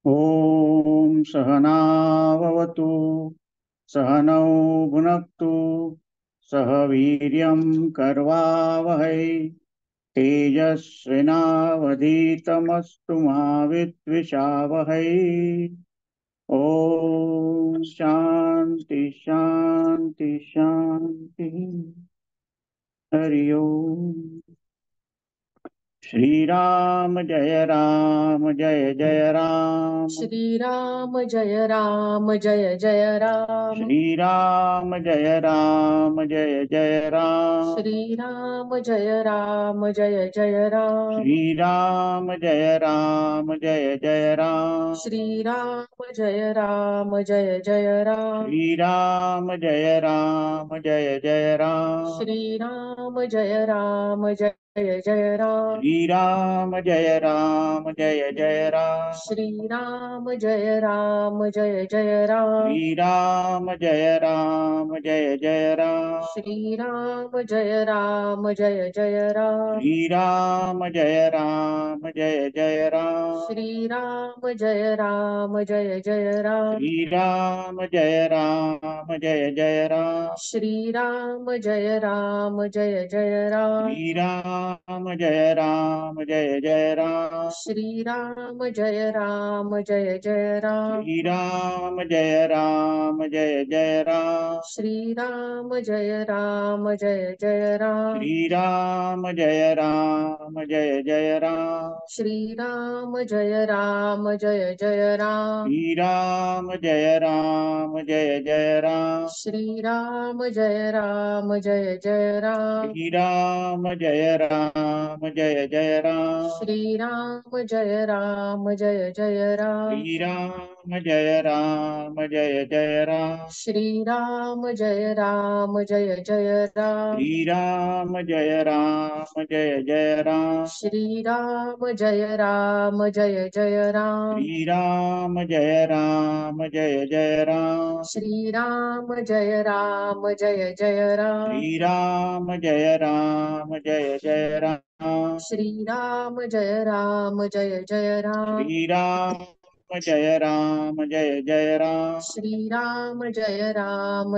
ॐ सहनाववतु सहनौ भुनक्तु सह वीर्यं करवावहै तेजस्विनावधीतमस्तु मा विद्विषावहै। ॐ शान्ति शान्ति शान्ति। हरि ओम्। श्रीराम जय जय राम। श्री राम जय राम जय जय राम। श्रीराम जय राम। श्री राम जय राम जय जय राम। श्रीराम जय राम। श्री राम जय राम जय जय राम। श्रीराम जय राम। श्री राम जय राम जय जय राम। श्रीराम जय राम। श्री राम जय राम जय जय राम। श्रीराम जय राम। श्री राम जय राम जय जय राम। श्रीराम जय राम। श्री राम जय राम जय जय राम। श्रीराम जय राम। श्री राम जय राम जय जय राम। श्रीराम जय राम। श्री राम जय राम जय जय राम। श्रीराम जय राम। श्री राम जय राम जय जय राम। श्रीराम जय राम। श्री राम जय राम जय जय राम। श्रीराम जय राम। श्री राम जय राम जय जय राम। श्रीराम जय राम। श्री राम जय राम जय जय राम। श्रीराम जय राम। श्री राम जय राम जय जय राम। श्रीराम जय राम। श्री राम जय राम जय जय राम। श्रीराम जय राम। श्री राम जय राम जय जय राम। श्रीराम जय राम। श्री राम जय राम जय जय राम। श्रीराम जय राम। श्री राम जय राम जय जय राम। श्रीराम जय राम।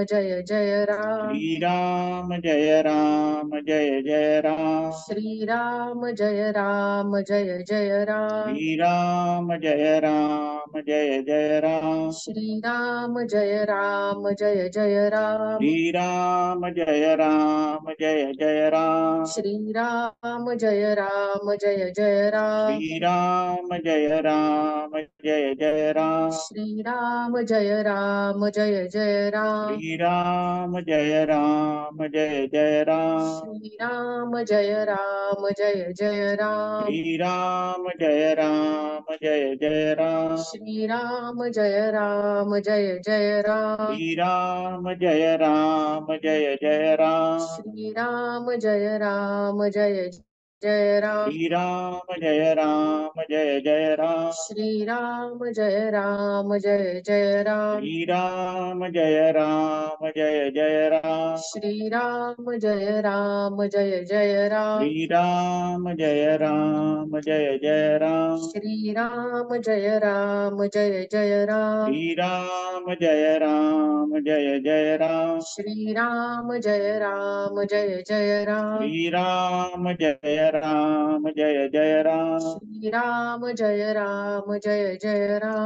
श्री राम जय राम जय जय राम। श्रीराम जय राम। श्री राम जय राम जय जय राम। श्रीराम जय राम। श्री राम जय राम जय जय राम। श्रीराम जय राम। श्री राम जय राम जय जय राम। श्रीराम जय राम। श्री राम जय राम जय जय राम। श्रीराम जय राम। श्री राम जय राम जय जय राम। श्रीराम जय राम। श्री राम जय राम जय जय राम। श्रीराम जय राम। श्री राम जय राम जय जय राम। श्रीराम जय राम। श्री राम जय राम जय जय राम। श्रीराम जय राम। श्री राम जय राम जय जय राम। श्रीराम जय राम। श्री राम जय राम जय जय राम। श्रीराम जय राम। श्री राम जय राम जय जय राम। श्रीराम जय राम।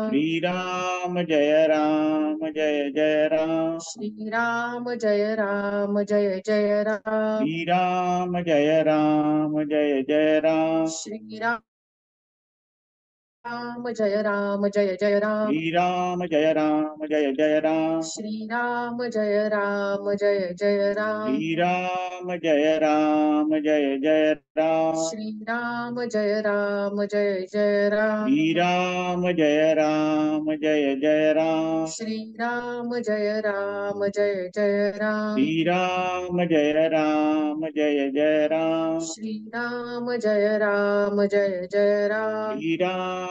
श्री राम जय राम जय जय राम। श्रीराम जय राम। श्री राम जय राम जय जय राम। श्रीराम जय राम। श्री राम जय राम जय जय राम। श्रीराम जय राम। श्री राम जय राम जय जय राम। श्रीराम जय राम। श्री राम जय राम जय जय राम। श्रीराम जय राम। श्री राम जय राम जय जय राम। श्रीराम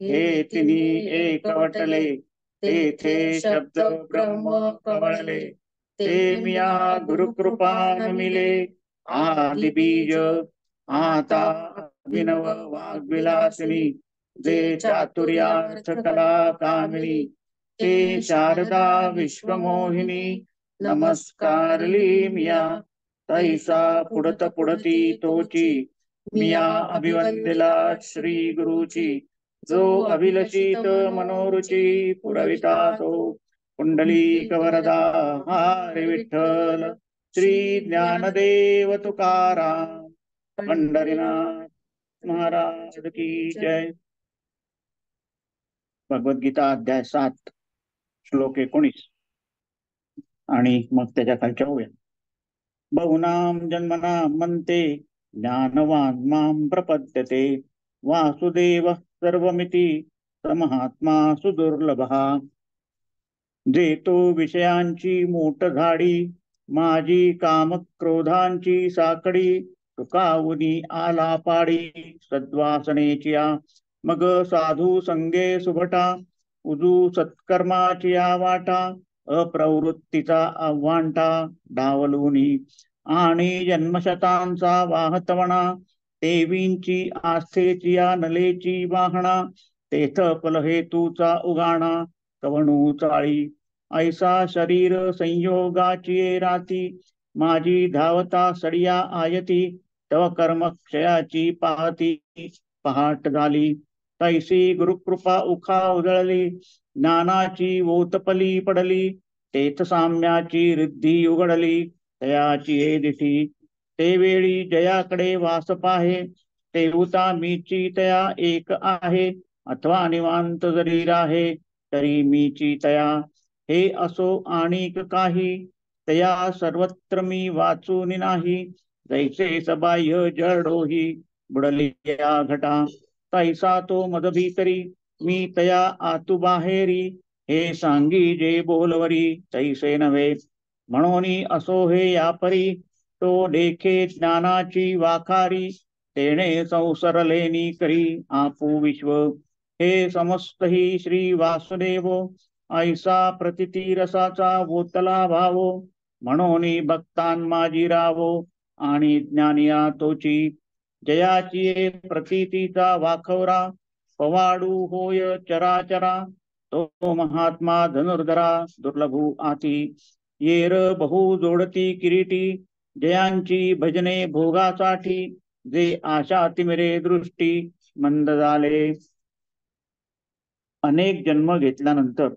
हे तिन्ही एकवटले, तेथे शब्द ब्रह्म कवळले. ते मिया गुरुकृपा नमिले, आदि बीज आता अभिनव वाग्विलासिनी. जे चातुर्यार्थ कला कामिनी, ते शारदा विश्वमोहिनी. नमस्कारली मिया, तैसा पुढत पुढती तोची. मिया अभिवंदिला श्री गुरुची. जो अभिलषित मनोरुची, पुरविता तो पुंडलीक वरदा. हरी विठ्ठल श्री ज्ञानदेव तुकाराम. पंढरीनाथ महाराज की जय. भगवद्गीता अध्याय 7 श्लोक 19 आणि मग त्याच्या खालच्या ओव्या. बहुनाम जन्मनाम म्हणते, ज्ञानवान मां प्रपद्यते. वासुदेव सर्वमिती, समहात्मा सुदुर्लभः. जेतो विषयांची मूठ झाडी, माझी काम क्रोधांची साकडी. तुकावुनी आला पाडी, सद्वासनेचिया. मग साधू संगे सुभटा, उजू सत्कर्माची वाटा. अप्रवृत्तीचा आव्हांटा, डावलुनी आणि जन्मशतांचा वाहतवणा. देवींची आस्थेची नलेची वाहणा, तेथ फलहेतूचा उगाणा. कवणू चाळी ऐसा शरीर संयोगाची राती. माझी धावता सडिया आयती, तव कर्म क्षयाची पाहती. पहाट झाली तैसी गुरुकृपा उखा उजळली. ज्ञानाची ओतपली पडली, तेथ साम्याची रिद्धी उघडली. तयाची हे दिठी, ते वेळी जयाकडे वास पाहे. तेहुता मीची तया एक आहे, अथवा निवांत जरी राहे. तरी मीची तया हे असो आणिक काही. तया सर्वत्र मी वाचून नाही, जैसे सबाह्य जडोही बुडली या घटा. तैसा तो मद भीतरी, मी तया आतु बाहेरी. हे सांगी जे बोलवरी, तैसे नव्हे म्हणून असो हे यापरी. तो देखे ज्ञानाची वाखारी, तेणे संसरलेनी करी आपू विश्व. हे समस्त ही श्री वासुदेव, ऐसा प्रतिती रसाचा वोतला भावो. म्हणून भक्तान माझी रावो, आणि ज्ञानिया तोची. जयाची प्रतीतीचा वाखवरा, पवाडू होय चराचरा. तो महात्मा धनुर्धरा, दुर्लभू आती. येर बहु जोडती किरीटी, जयांची भजने भोगासाठी. जे आशा तिमिरे दृष्टी, मंद झाले. अनेक जन्म घेतल्यानंतर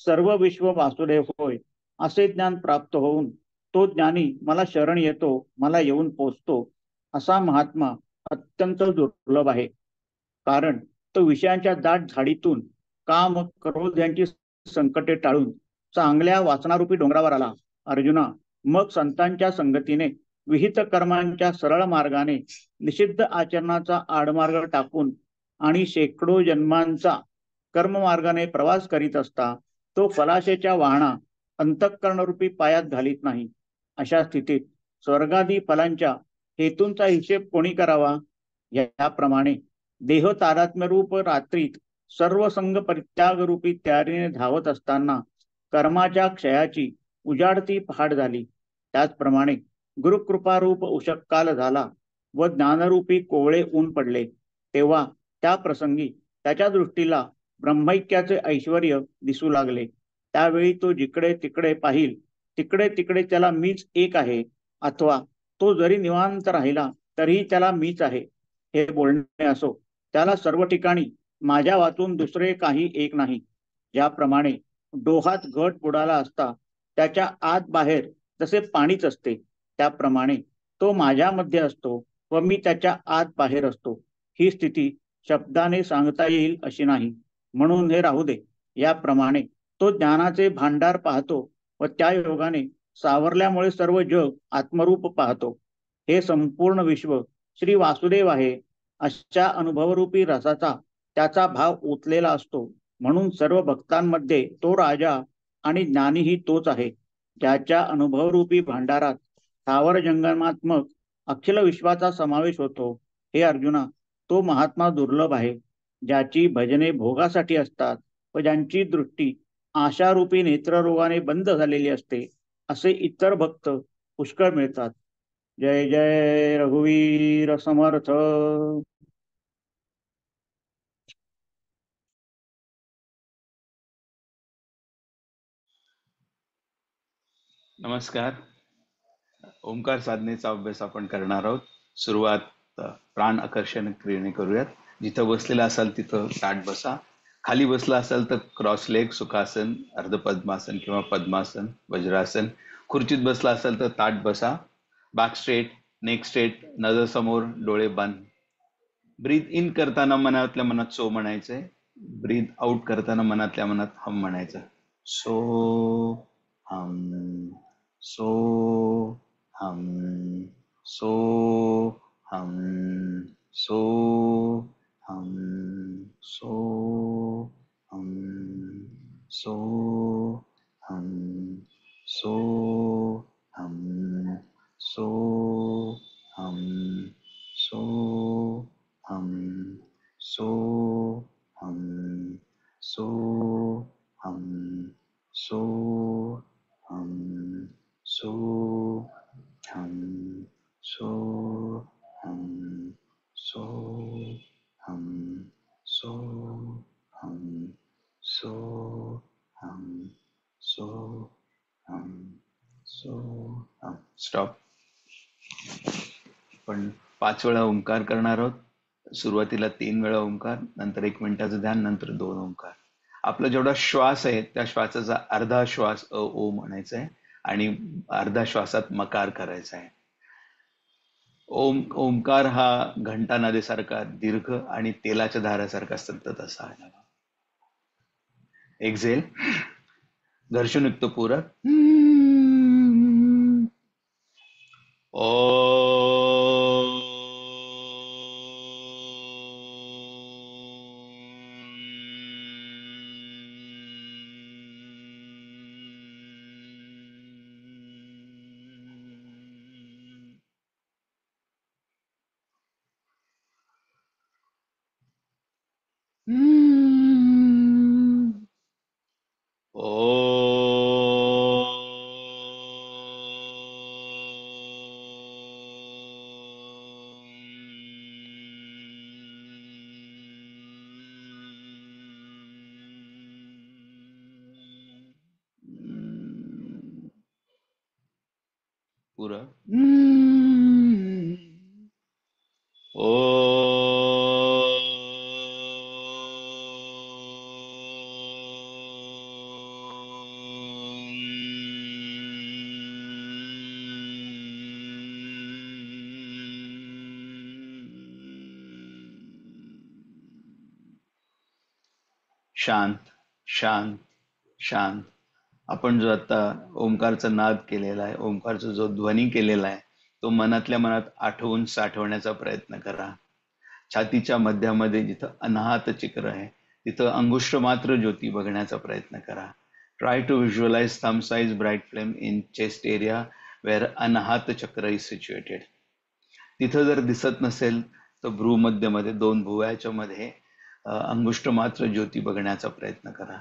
सर्व विश्व वासुदेव होय असे ज्ञान प्राप्त होऊन, तो ज्ञानी मला शरण येतो, मला येऊन पोचतो, असा महात्मा अत्यंत दुर्लभ आहे. कारण तो विषयांच्या दाट झाडीतून काम क्रोध यांची संकटे टाळून चांगल्या वासनारूपी डोंगरावर आला. अर्जुना, मग संतांच्या संगतीने विहित कर्मांच्या सरळ मार्गाने निषिद्ध आचरणाचा आडमार्ग टाकून आणि शेकडो जन्मांचा कर्ममार्गाने प्रवास करीत असता तो फलाशेच्या वाहना अंतःकरणरूपी पायात घालीत नाही. अशा स्थितीत स्वर्गादी फलांच्या हेतूंचा हिशेब कोणी करावा? याप्रमाणे देह तादात्म्यरूप रात्रीत सर्व संग परित्याग रूपी तयारीने धावत असताना कर्माच्या क्षयाची उजाडती पहाट झाली. त्याचप्रमाणे गुरुकृपारूप उषक्काल झाला व ज्ञानरूपी कोवळे ऊन पडले. तेव्हा त्या प्रसंगी त्याच्या दृष्टीला ब्रह्मैक्याचे ऐश्वर्य दिसू लागले. त्यावेळी तो जिकडे तिकडे पाहिल, तिकडे तिकडे त्याला मीच एक आहे, अथवा तो जरी निवांत राहिला तरीही त्याला मीच आहे हे बोलणे असो, त्याला सर्व ठिकाणी माझ्या वाचून दुसरे काही एक नाही. ज्याप्रमाणे डोहात घट बुडाला असता त्याच्या आत बाहेर जसे पाणीच असते, त्याप्रमाणे तो माझ्यामध्ये असतो व मी त्याच्या आत बाहेर असतो. ही स्थिती शब्दाने सांगता येईल अशी नाही. म्हणून हे राहू दे. याप्रमाणे तो ज्ञानाचे भांडार पाहतो व त्या योगाने सावरल्यामुळे सर्व जग आत्मरूप पाहतो. हे संपूर्ण विश्व श्री वासुदेव आहे अशा अनुभवरूपी रसाचा त्याचा भाव ओतलेला असतो. म्हणून सर्व भक्तांमध्ये तो राजा आणि ज्ञानीही तोच आहे, ज्याच्या अनुभवरूपी भांडारात स्थावर जंगमात्मक अखिल विश्वाचा समावेश होतो. हे अर्जुना, तो महात्मा दुर्लभ आहे. ज्याची भजने भोगासाठी असतात व ज्यांची दृष्टी आशारूपी नेत्ररोगाने बंद झालेली असते, असे इतर भक्त पुष्कळ मिळतात. जय जय रघुवीर समर्थ. नमस्कार. ओंकार साधनेचा अभ्यास आपण करणार आहोत. सुरुवात प्राण आकर्षण क्रियेने करूयात. जिथं बसलेला असाल तिथं ताट बसा. खाली बसला असाल तर क्रॉस लेग सुखासन, अर्धपद्मासन किंवा पद्मासन, वज्रासन. खुर्चीत बसला असाल तर ताट बसा. बॅक स्ट्रेट, नेक स्ट्रेट, नजर समोर, डोळे बंद. ब्रीथ इन करताना मनातल्या मनात सो म्हणायचंय. ब्रीथ आउट करताना मनातल्या मनात हम म्हणायचं. सो हम, सो हम, सो हम, सो हम, सो हम, सो हम, सो हम, सो हम, सो हम, सो हम, सो हम, सो हम, सो हम, सो हम, सो हम, सो हम, सो हम, सो हम, सो हम. स्टॉप. पण 5 वेळा ओंकार करणार आहोत. सुरुवातीला 3 वेळा ओंकार, नंतर 1 मिनिटाचं ध्यान, नंतर 2 ओंकार. आपला जेवढा श्वास आहे त्या श्वासाचा अर्धा श्वास ओ म्हणायचा आहे आणि अर्धा श्वासात मकार करायचा आहे. ओंकार हा घंटा नदीसारखा दीर्घ आणि तेलाच्या धारासारखा संतत असा आहे. एक्झेल, घर्षणयुक्त पूरक. ओ पूरा ओ शांत, शांत, शांत. आपण जो आता ओंकारचा नाद केलेला आहे, ओंकारचा जो ध्वनी केलेला आहे, तो मनातल्या मनात आठवून साठवण्याचा प्रयत्न करा. छातीच्या मध्यामध्ये जिथं अनाहत चक्र आहे तिथं अंगुष्ठ मात्र ज्योती बघण्याचा प्रयत्न करा. Try to visualise thumb size bright flame in chest area where Anahata chakra is situated. तिथं जर दिसत नसेल तर भ्रूमध्यमध्ये 2 भुवयाच्या मध्ये अंगुष्ठ मात्र ज्योती बघण्याचा प्रयत्न करा.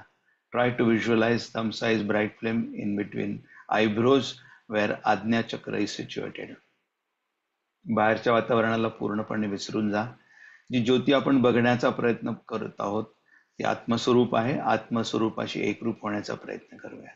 Try to visualise thumb size bright flame in between eyebrows where Ajna chakra is situated. बाहेरच्या वातावरणाला पूर्णपणे विसरून जा. जी ज्योती आपण बघण्याचा प्रयत्न करत आहोत ती आत्मस्वरूप आहे. आत्मस्वरूपाशी एकरूप होण्याचा प्रयत्न करूया.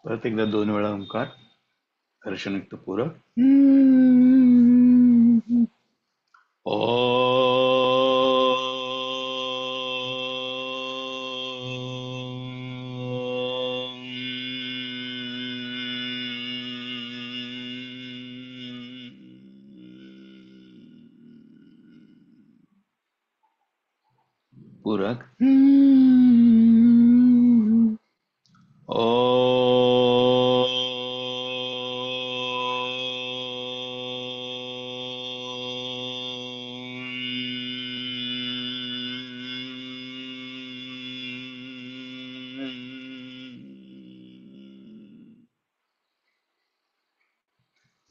परत एकदा 2 वेळा ओंकार. घर्षणयुक्त पूरक ओ पूरक ओ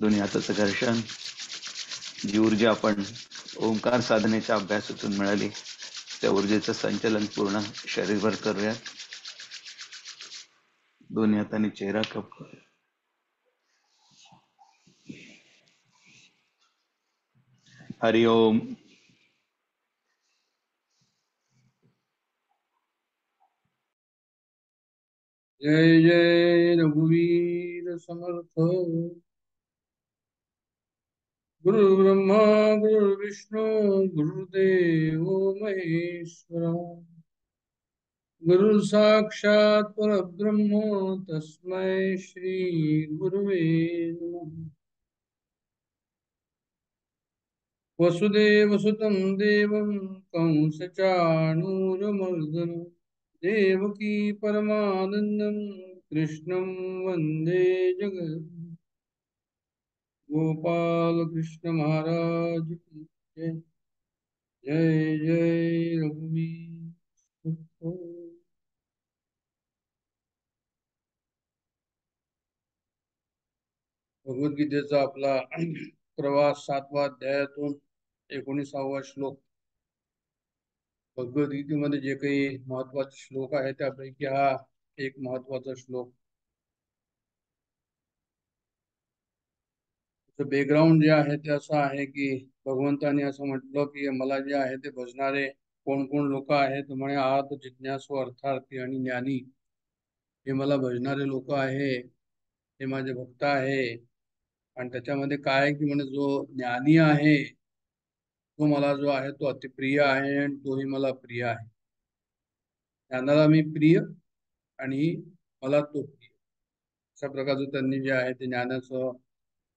दोन्ही हाताचं घर्षण. जी ऊर्जा आपण ओंकार साधनेच्या अभ्यासातून मिळाली त्या ऊर्जेचं संचलन पूर्ण शरीरभर करूयात. दोन्ही हातांनी चेहरा कप करूया. हरि ओम. जय जय रघुवीर समर्थ. गुरु ब्रह्मा गुरु विष्णू गुरुदेव महेश्वरा. गुरु साक्षात परब्रह्म तस्मै श्री गुरुवे नमः. वसुदेव सुतं देवं कंसचाणूरमर्दनं देवकी परमानन्दं कृष्णं वन्दे जगद्गुरुं. गोपाल कृष्ण महाराज की जय. जय जय रघुवीर. भगवद्गीतेचा आपला प्रवास 7व्या अध्यायातून 19वा श्लोक. भगवद्गीतेमध्ये जे काही महत्वाचे श्लोक आहेत त्यापैकी हा एक महत्वाचा श्लोक. बॅकग्राऊंड जे आहे ते असं आहे की भगवंतांनी असं म्हटलं की मला जे आहे ते भजणारे कोण कोण लोक आहेत. म्हणे आत जिज्ञासू अर्थार्थी आणि ज्ञानी हे मला भजणारे लोक आहे, हे माझे भक्त आहे. आणि त्याच्यामध्ये काय आहे की म्हणे जो ज्ञानी आहे तो मला जो आहे तो अतिप्रिय आहे आणि तोही मला प्रिय आहे. ज्ञानाला मी प्रिय आणि मला तो प्रिय. अशा प्रकारचं त्यांनी जे आहे ते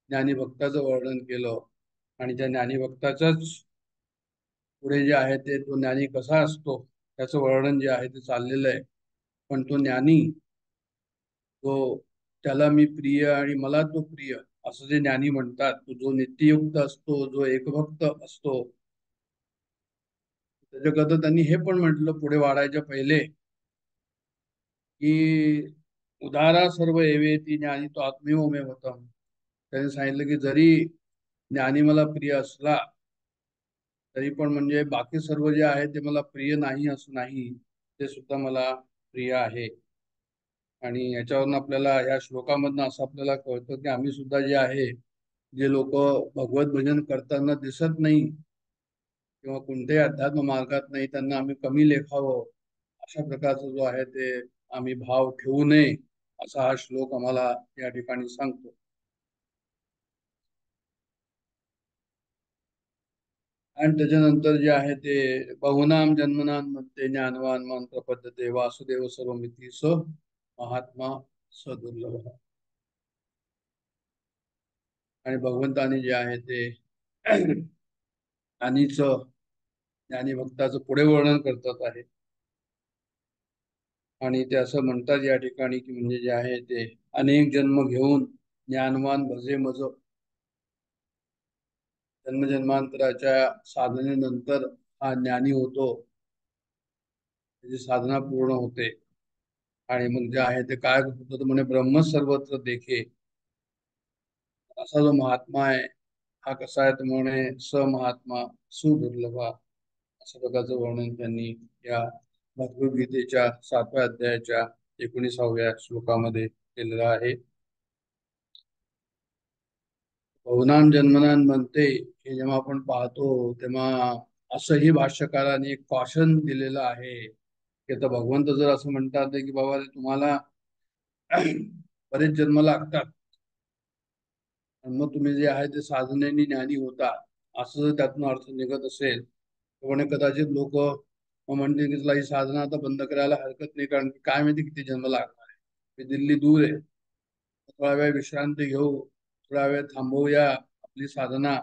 ज्ञानी भक्ताचं वर्णन केलं. आणि त्या ज्ञानी भक्ताच्याच पुढे जे आहे ते तो ज्ञानी कसा असतो त्याचं वर्णन जे आहे ते चाललेलं आहे. पण तो ज्ञानी तो त्याला मी प्रिय आणि मला तो प्रिय असं जे ज्ञानी म्हणतात, तो जो नित्ययुक्त असतो, जो एकभक्त असतो, त्याच्याकरता त्यांनी हे पण म्हटलं पुढे वाढायच्या पहिले की उदारा सर्व एवेती ज्ञानी तो आत्मेव मे होतं. त्यांनी सांगितलं की जरी ज्ञानी मला प्रिय असला तरी पण म्हणजे बाकी सर्व जे आहे ते मला प्रिय नाही असं नाही, ते सुद्धा मला प्रिय आहे. आणि याच्यावरून आपल्याला या श्लोकामधनं असं आपल्याला कळतं की आम्ही सुद्धा जे आहे जे लोक भगवत भजन करताना दिसत नाही किंवा कोणत्याही अध्यात्म मार्गात नाही त्यांना आम्ही कमी लेखावं अशा प्रकारचा जो आहे ते आम्ही भाव ठेवू नये असा हा श्लोक आम्हाला या ठिकाणी सांगतो. आणि त्याच्यानंतर जे आहे ते बहुनाम जन्मनाम मध्ये ज्ञानवान मंत्र पद्धती वासुदेव सर्वमिती स महात्मा सदुर्लभ. आणि भगवंताने जे आहे ते ज्ञानी भक्ताचं पुढे वर्णन करतात आहे. आणि ते असं म्हणतात या ठिकाणी की म्हणजे जे आहे ते अनेक जन्म घेऊन ज्ञानवान भजे मज. जन्मजन्मांतराच्या साधनेनंतर हा ज्ञानी होतो, त्याची साधना पूर्ण होते. आणि मग जे आहे ते काय होतं म्हणे ब्रह्म सर्वत्र देखे. असा जो महात्मा आहे हा कसा आहे तर म्हणे स महात्मा सुदुर्लभा अशा प्रकारचं वर्णन त्यांनी या भगवद्गीतेच्या 7व्या अध्यायाच्या 19व्या श्लोकामध्ये केलेलं आहे. बहुनाम जन्मनान म्हणते हे जेव्हा आपण पाहतो तेव्हा असंही भाष्यकाराने एक कॉशन दिलेलं आहे की आता भगवंत जर असं म्हणतात की बाबा तुम्हाला बरेच जन्म लागतात आणि मग तुम्ही जे आहे ते साधनेने ज्ञानी होता असं जर त्यातून अर्थ निघत असेल तर म्हणे कदाचित लोक म्हणते की तुला ही साधना आता बंद करायला हरकत नाही, कारण की काय माहिती किती जन्म लागणार आहे, दिल्ली दूर आहे, थोडा वेळ विश्रांती घेऊ, थोडा वेळ थांबवूया आपली साधना,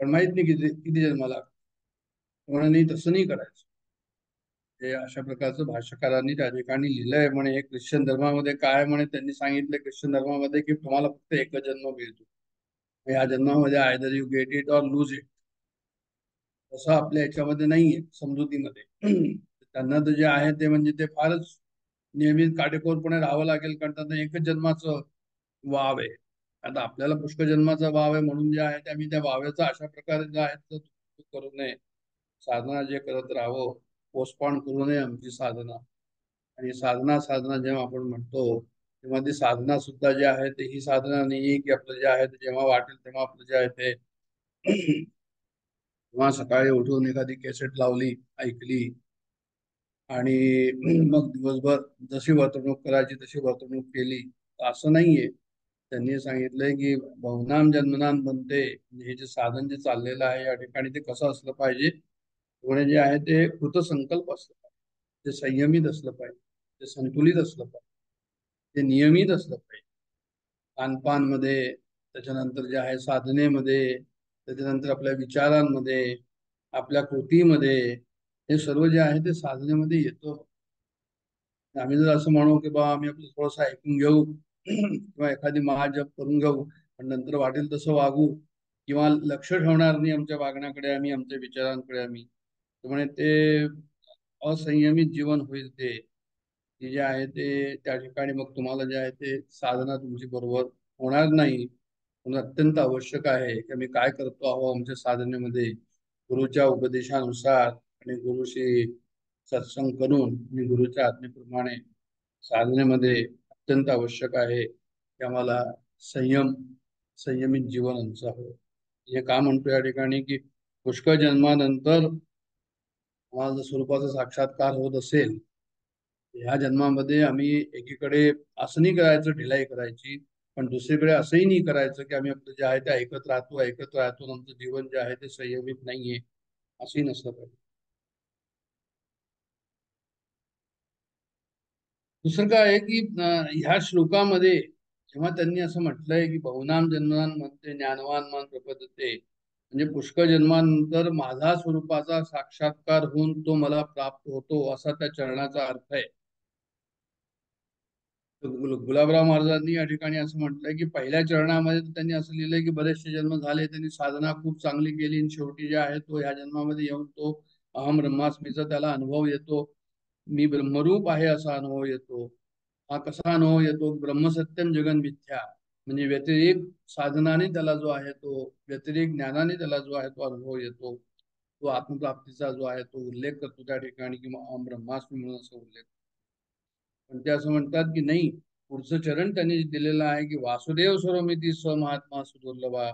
पण माहित नाही किती किती जन्म लागणार. म्हणे नाही, तसं नाही करायचं. हे अशा प्रकारचं भाष्यकारांनी त्या ठिकाणी लिहिलंय. म्हणे हे ख्रिश्चन धर्मामध्ये काय म्हणे, त्यांनी सांगितलं ख्रिश्चन धर्मामध्ये की तुम्हाला फक्त एकच जन्म मिळतो, या जन्मामध्ये आयदर यू गेट इट और लूज इट. तसं आपल्या याच्यामध्ये नाहीये समजुतीमध्ये. त्यांना तर जे आहे ते म्हणजे ते फारच नियमित काटेकोरपणे राहावं लागेल, कारण त्यांना एकच जन्माचं वाव आहे. आता आपल्याला पुष्कळ जन्माचा वाव आहे म्हणून जे आहे ते आम्ही त्या वाव्याचा अशा प्रकारे जे आहे ते करू नये, साधना जे करत राहावं, पोस्टपॉन करू नये आमची साधना. आणि साधना साधना जेव्हा आपण म्हणतो तेव्हा ती साधना सुद्धा जे आहे ते ही साधना नाही की आपलं जे आहे ते जेव्हा वाटेल तेव्हा आपलं जे आहे ते तेव्हा सकाळी उठून एखादी कॅसेट लावली, ऐकली आणि मग दिवसभर जशी वर्तणूक करायची तशी वर्तणूक केली, असं नाहीये. त्यांनी सांगितलंय की बहुनाम जन्मनाम बनते, हे जे साधन जे चाललेलं आहे या ठिकाणी ते कसं असलं पाहिजे, पुढे जे आहे ते कृतसंकल्प असलं पाहिजे, ते संयमित असलं पाहिजे, ते संतुलित असलं पाहिजे, ते नियमित असलं पाहिजे. खानपानमध्ये, त्याच्यानंतर जे आहे साधनेमध्ये, त्याच्यानंतर आपल्या विचारांमध्ये, आपल्या कृतीमध्ये, हे सर्व जे आहे ते साधनेमध्ये येतं. आम्ही जर असं म्हणू की बा आम्ही आपलं थोडंसं ऐकून घेऊ किंवा एखादी महाजप करून घेऊ पण नंतर वाटेल तसं वागू किंवा लक्ष ठेवणार नाही आमच्या वागण्याकडे, आम्ही आमच्या विचारांकडे, आम्ही त्यामुळे ते असंयमित जीवन होईल. ते जे आहे ते त्या ठिकाणी मग तुम्हाला जे आहे ते साधना तुमची बरोबर होणार नाही. म्हणून अत्यंत आवश्यक आहे की आम्ही काय करतो आहोत आमच्या साधनेमध्ये, गुरुच्या उपदेशानुसार आणि गुरुशी सत्संग करून आणि गुरुच्या आज्ञेप्रमाणे साधनेमध्ये अत्यंत आवश्यक आहे की आम्हाला संयमित जीवन आमचं हवं. हे का म्हणतो या ठिकाणी की पुष्कळ जन्मानंतर आम्हाला जर स्वरूपाचा साक्षात्कार होत असेल, ह्या जन्मामध्ये आम्ही एकीकडे असं नाही करायचं ढिलाई करायची, पण दुसरीकडे असंही नाही करायचं की आम्ही आपलं जे आहे ते ऐकत राहतो आमचं जीवन जे आहे ते संयमित नाहीये, असंही नसलं पाहिजे. दुसरं काय आहे की ह्या श्लोकामध्ये जेव्हा त्यांनी असं म्हटलंय की बहुनाम जन्मान म्हणते ज्ञानवान मन प्रपदते, म्हणजे पुष्कळ जन्मानंतर माझा स्वरूपाचा साक्षात्कार होऊन तो मला प्राप्त होतो, असा त्या चरणाचा अर्थ आहे. गुलाबराव महाराजांनी या ठिकाणी असं म्हटलंय की पहिल्या चरणामध्ये त्यांनी असं लिहिलंय की बरेचसे जन्म झाले, त्यांनी साधना खूप चांगली केली आणि शेवटी जे आहे तो ह्या जन्मामध्ये येऊन तो अहम ब्रह्मास्मीचा त्याला अनुभव येतो, मी ब्रह्मरूप आहे असा अनुभव येतो. हा कसा अनुभव येतो? ब्रह्मसत्यम जगन मिथ्या, म्हणजे व्यतिरेक साधनाने त्याला जो आहे तो, व्यतिरेक ज्ञानाने त्याला जो आहे तो अनुभव येतो. तो आत्मप्राप्तीचा जो आहे तो उल्लेख करतो त्या ठिकाणी, किंवा अहम ब्रह्मास्मी म्हणून असं उल्लेख. पण ते असं म्हणतात की नाही, पुढचं चरण त्यांनी दिलेलं आहे की वासुदेव स्वरूमिती स्वमहात्मा सुदुर्लभा.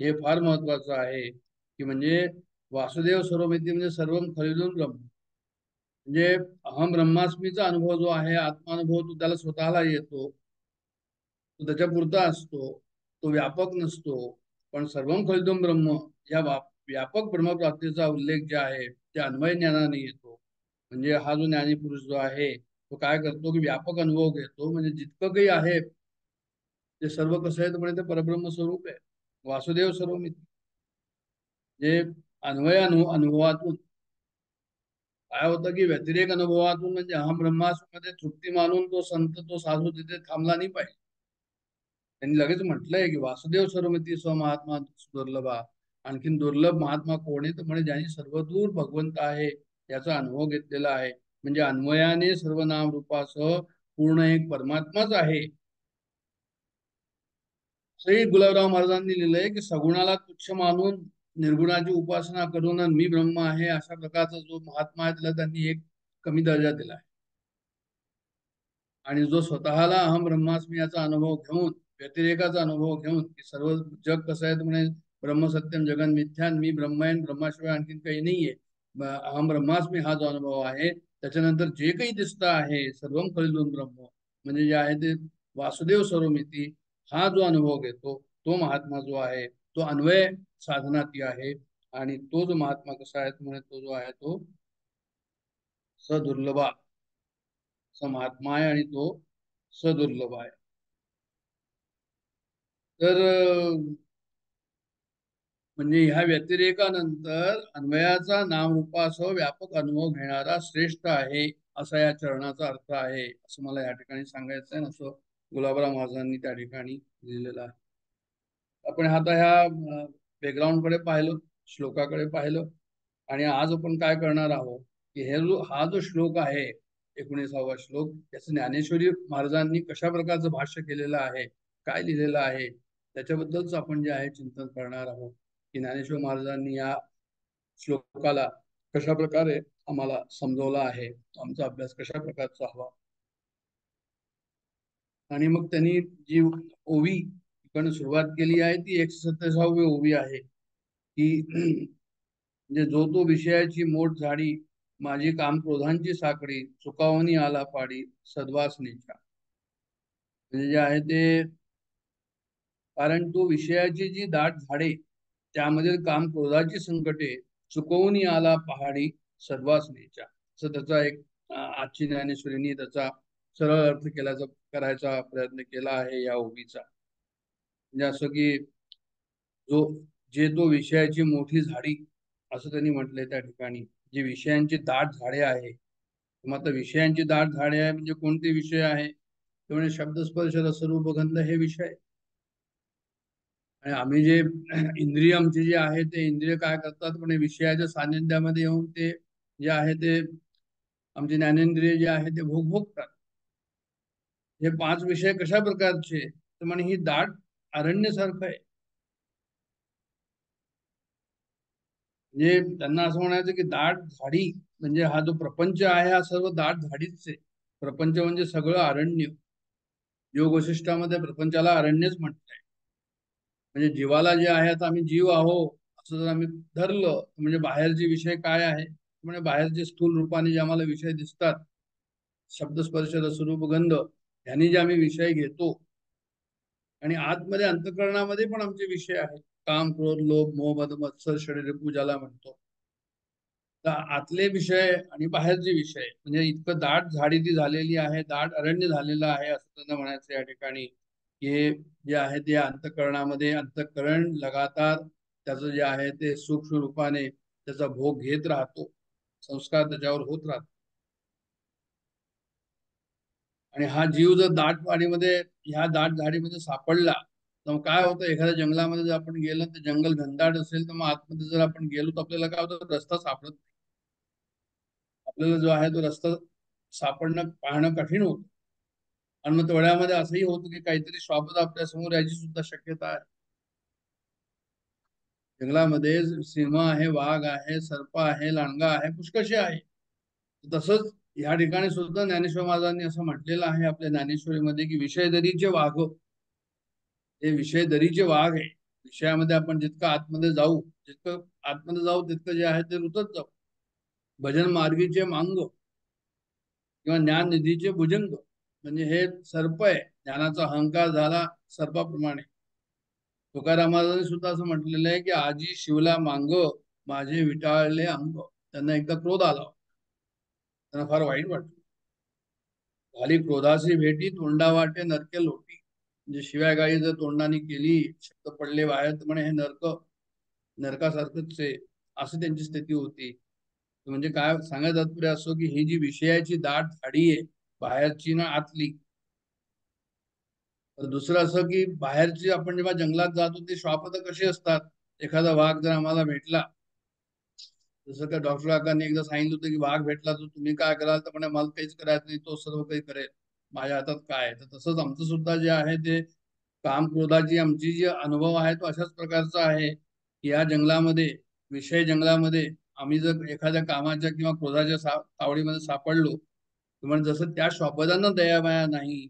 हे फार महत्वाचं आहे की म्हणजे वासुदेव स्वरूमिती म्हणजे सर्व खरीदून ब्रह्म, म्हणजे अहम ब्रह्मास्मीचा अनुभव जो आहे, आत्मानुभव, तो त्याला स्वतःला येतो, तो त्याच्यापुरता असतो, तो व्यापक नसतो. पण सर्वम खलिदम ब्रह्म या व्यापक ब्रह्मप्राप्तीचा उल्लेख जे आहे ते अन्वय ज्ञानाने येतो. म्हणजे हा जो ज्ञानी पुरुष जो आहे तो काय करतो की व्यापक अनुभव घेतो, म्हणजे जितकं काही आहे ते सर्व कसं आहे तर म्हणजे ते परब्रह्म स्वरूप आहे, वासुदेव स्वरूप. जे अन्वय अनुभवातून काय होतं की व्यतिरेक अनुभवातून, म्हणजे अहम ब्रह्मास्मध्ये तृप्ती मानून तो संत, तो साधू तिथे थांबला नाही पाहिजे. त्यांनी लगेच म्हटलंय की वासुदेव स्वरूमिती स्वमहात्मा दुर्लभा. आणखीन दुर्लभ महात्मा कोण आहे तर म्हणजे ज्यांनी सर्वदूर भगवंत आहे याचा अनुभव घेतलेला आहे, म्हणजे अन्वयाने सर्व नाम रूपासह पूर्ण एक परमात्माच आहे. श्री गुलाबराव महाराजांनी लिहिलंय की सगुणाला तुच्छ मानून निर्गुणाची उपासना करून मी ब्रह्म आहे अशा प्रकारचा जो महात्मा आहे त्याला त्यांनी एक कमी दर्जा दिला आहे. आणि जो स्वतःला अहम ब्रह्मास्मी याचा अनुभव घेऊन, व्यतिरेकाचा अनुभव घेऊन की सर्व जग कसं आहे म्हणजे ब्रह्मसत्यम जगन मिथ्यान, मी ब्रह्म आहे, ब्रह्माशिवाय आणखीन काही नाहीये, अहम ब्रह्मास्मी हा जो अनुभव आहे, त्याच्यानंतर जे काही दिसतं आहे सर्वम खलिदून ब्रह्म, म्हणजे जे आहे ते वासुदेव सर्वमिती हा जो अनुभव घेतो तो महात्मा जो आहे तो अन्वय साधनाती आहे. आणि तो जो महात्मा कसा आहे म्हणजे तो जो आहे तो सदुर्लभा महात्मा आहे आणि तो सदुर्लभ आहे. तर म्हणजे ह्या व्यतिरेकानंतर अन्वयाचा नामरूपासह व्यापक अनुभव घेणारा श्रेष्ठ आहे असा या चरणाचा अर्थ आहे असं मला या ठिकाणी सांगायचं आहे. असं गुलाबराव महाराजांनी त्या ठिकाणी लिहिलेलं आहे. आपण आता ह्या बॅकग्राऊंड कडे पाहिलं, श्लोकाकडे पाहिलं आणि आज आपण काय करणार आहोत की हा जो श्लोक आहे 19वा श्लोक त्याचं ज्ञानेश्वरी महाराजांनी कशा प्रकारचं भाष्य केलेलं आहे, काय लिहिलेलं आहे त्याच्याबद्दलच आपण जे आहे चिंतन करणार आहोत की ज्ञानेश्वर महाराजांनी या श्लोकाला कशा प्रकारे आम्हाला समजवला आहे, आमचा अभ्यास कशा प्रकारचा हवा. आणि मग त्यांनी जी ओवी पण सुरुवात केली आहे ती 127वी ओवी आहे की म्हणजे जो तो विषयाची मोठ झाडी माझी काम क्रोधांची साखळी चुकावणी आला पाडी सद्वासनेच्या. म्हणजे जे आहे ते कारण तो विषयाची जी दाट झाडे त्यामधील काम क्रोधाची संकटे चुकवून आला पहाडी सद्वासनेच्या असं त्याचा एक आजची ज्ञानेश्वरीने त्याचा सरळ अर्थ करायचा प्रयत्न केला आहे या ओवीचा. म्हणजे असं की तो विषयाची मोठी झाडी असं त्यांनी म्हटलंय त्या ठिकाणी. जी विषयांची दाट झाडे आहे मग आता विषयांची दाट झाडे आहे म्हणजे कोणते विषय आहे म्हणजे शब्दस्पर्श रसरूपगंध हे विषय. आणि आम्ही जे इंद्रिय आमचे जे आहे ते इंद्रिय काय करतात म्हणजे विषयाच्या सान्निध्यामध्ये येऊन ते जे आहे ते आमचे ज्ञानेंद्रिय जे आहे ते भोगतात. हे 5 विषय कशा प्रकारचे तर म्हणे ही दाट अरण्यासारखं आहे. म्हणजे त्यांना असं म्हणायचं की दाट झाडी म्हणजे हा जो प्रपंच आहे हा सर्व दाट झाडीच आहे. प्रपंच म्हणजे सगळं अरण्य. योग वशिष्ठामध्ये प्रपंचाला अरण्यच म्हणताय. म्हणजे जीवाला जे आहे आता आम्ही जीव आहो असं जर आम्ही धरलं म्हणजे बाहेरचे विषय काय आहे म्हणजे बाहेरचे स्थूल रूपाने जे आम्हाला विषय दिसतात शब्दस्पर्श रसरूप गंध यांनी जे आम्ही विषय घेतो आणि आतमध्ये अंतःकरणामध्ये पण आमचे विषय आहेत काम क्रोध लोभ मोह मद मत्सर शरीर पूजाला म्हणतो. तर आतले विषय आणि बाहेरचे विषय म्हणजे इतकं दाट झाडी ती झालेली आहे, दाट अरण्य झालेलं आहे असं त्यांना म्हणायचं या ठिकाणी. हे जे आहे ते अंतःकरणामध्ये अंतःकरण लगातार त्याचं जे आहे ते सूक्ष्म रूपाने त्याचा भोग घेत राहतो, संस्कार त्याच्यावर होत राहतो. आणि हा जीव जर दाट वाडीमध्ये ह्या दाट झाडीमध्ये सापडला तर काय होतं एखाद्या जंगलामध्ये जर आपण गेलो तर जंगल घनदाट असेल तर मग आतमध्ये जर आपण गेलो तर आपल्याला काय होतं रस्ता सापडत नाही. आपल्याला जो आहे तो रस्ता सापडणं पाहणं कठीण होतं. आणि मग तेवढ्यामध्ये असंही होतं की काहीतरी स्वापद आपल्या समोर याची सुद्धा शक्यता आहे. जंगलामध्ये सिंह आहे, वाघ आहे, सर्प आहे, लांडगा आहे, पुष्कशी आहे. तसंच या ठिकाणी सुद्धा ज्ञानेश्वर महाराजांनी असं म्हटलेलं आहे आपल्या ज्ञानेश्वरीमध्ये की विषय दरीचे वाघ हे विषय दरीचे वाघ आहे. विषयामध्ये आपण जितकं आतमध्ये जाऊ तितकं जे आहे ते रुतत जाऊ. भजन मार्गीचे मांग किंवा ज्ञान निधीचे भुजंग म्हणजे हे सर्प आहे. ज्ञानाचा अहंकार झाला सर्पाप्रमाणे. तुकाराम महाराजांनी सुद्धा असं म्हटलेलं आहे की आजी शिवला मांग माझे विटाळले अंग. त्यांना एकदा क्रोध आला, त्यांना फार वाईट वाटलं. झाली क्रोधाची भेटी तोंडा वाटे नरके लोटी. म्हणजे शिवाय गाई जर तोंडाने केली शब्द पडले बाहेर तर म्हणे हे नरकासारखंच आहे असं त्यांची स्थिती होती. म्हणजे काय सांगायचं तात्पर्य असो की ही जी विषयाची दाट झाडी आहे बाहेरची ना आतली. तर दुसरं असं की बाहेरची आपण जेव्हा जंगलात जातो ते श्वापद कशी असतात. एखादा वाघ जर आम्हाला भेटला जसं का डॉक्टर काकांनी एकदा सांगितलं होतं की वाघ भेटला तर तुम्ही काय कराल तर म्हणे मला काहीच करायचं नाही, तो सर्व काही करेल, माझ्या हातात काय आहे. तर तसंच आमचं सुद्धा जे आहे ते काम क्रोधाची आमची जी अनुभव आहे तो अशाच प्रकारचा आहे की या जंगलामध्ये विषय जंगलामध्ये आम्ही जर एखाद्या कामाच्या किंवा क्रोधाच्या तावडीमध्ये सापडलो तर म्हणजे जसं त्या श्वापदांना दयामाया नाही,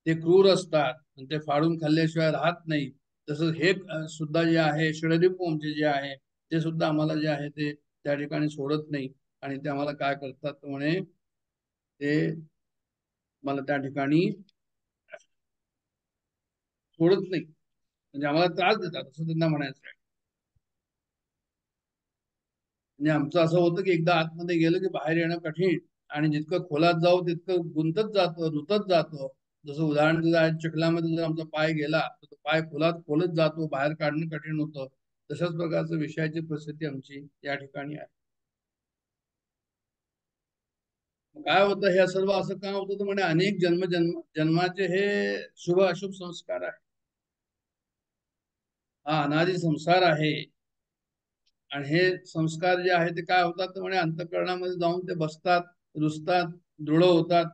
ते क्रूर असतात आणि ते फाडून खाल्ल्याशिवाय राहत नाही, तसंच हे सुद्धा जे आहे षडरिपू आमचे जे आहे ते सुद्धा आम्हाला जे आहे ते त्या ठिकाणी सोडत नाही. आणि ते आम्हाला काय करतात म्हणे ते मला त्या ठिकाणी सोडत नाही, म्हणजे आम्हाला त्रास देतात असं त्यांना म्हणायचं आहे. म्हणजे आमचं असं होतं की एकदा आतमध्ये गेलं की बाहेर येणं कठीण, आणि जितकं खोलात जाऊ तितकं गुंतत जातो, रुतत जातो. जसं उदाहरण दिलं आहे, चिखलामध्ये जर आमचा पाय गेला तर तो पाय खोलात खोलत जातो, बाहेर काढणं कठीण होतं. तशाच प्रकारचं विषयाची परिस्थिती आमची या ठिकाणी आहे. काय होतं, हे सर्व असं का होतं तर म्हणे अनेक जन्माचे हे शुभ अशुभ संस्कार आहे, हा अनादि संसार आहे. आणि हे संस्कार जे आहे ते काय होतात तर म्हणे अंतःकरणामध्ये जाऊन ते बसतात, रुजतात, दृढ होतात.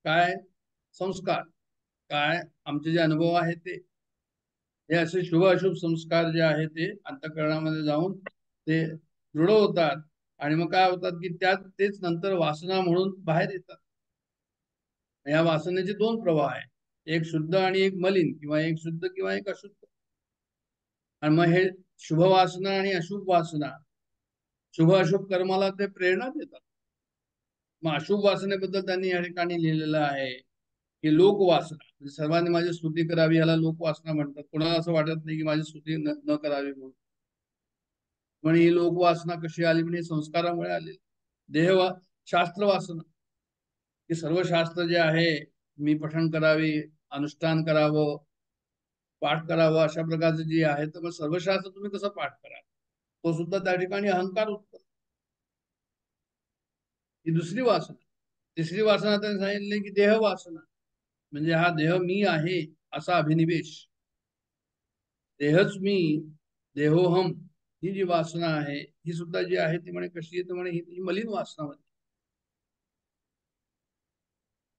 काय संस्कार, काय आमचे जे अनुभव आहे ते, हे असे शुभ अशुभ संस्कार जे आहे ते अंतःकरणामध्ये जाऊन ते दृढ होतात. आणि मग काय होतात की त्यात तेच नंतर वासना म्हणून बाहेर येतात. या वासनेचे दोन प्रवाह आहेत, एक शुद्ध आणि एक मलिन, किंवा एक शुद्ध किंवा एक अशुद्ध. आणि मग हे शुभ वासना आणि अशुभ वासना, शुभ अशुभ कर्माला ते प्रेरणा देतात. मग अशुभ वासनेबद्दल त्यांनी या ठिकाणी लिहिलेलं आहे की लोकवासना, म्हणजे सर्वांनी माझी स्तुती करावी, याला लोकवासना म्हणतात. कोणाला असं वाटत नाही की माझी स्तुती न करावी म्हणून. म्हणजे ही लोकवासना कशी आली, म्हणजे संस्कारामुळे आली. देह शास्त्र वासना, की सर्व शास्त्र जे आहे मी पठण करावी, अनुष्ठान करावं, पाठ करावं, अशा प्रकारचे जे आहे. तर मग सर्व शास्त्र तुम्ही कसं पाठ करा, तो सुद्धा त्या ठिकाणी अहंकार उत्पन्न, ही दुसरी वासना. तिसरी वासना त्यांनी सांगितले की देह वासना, म्हणजे हा देह मी आहे असा अभिनिवेश. देहच मी, देहोहम, ही जी वासना आहे ही सुद्धा जी आहे ती म्हणे कशी येते, म्हणे ही मलिन वासना म्हणजे.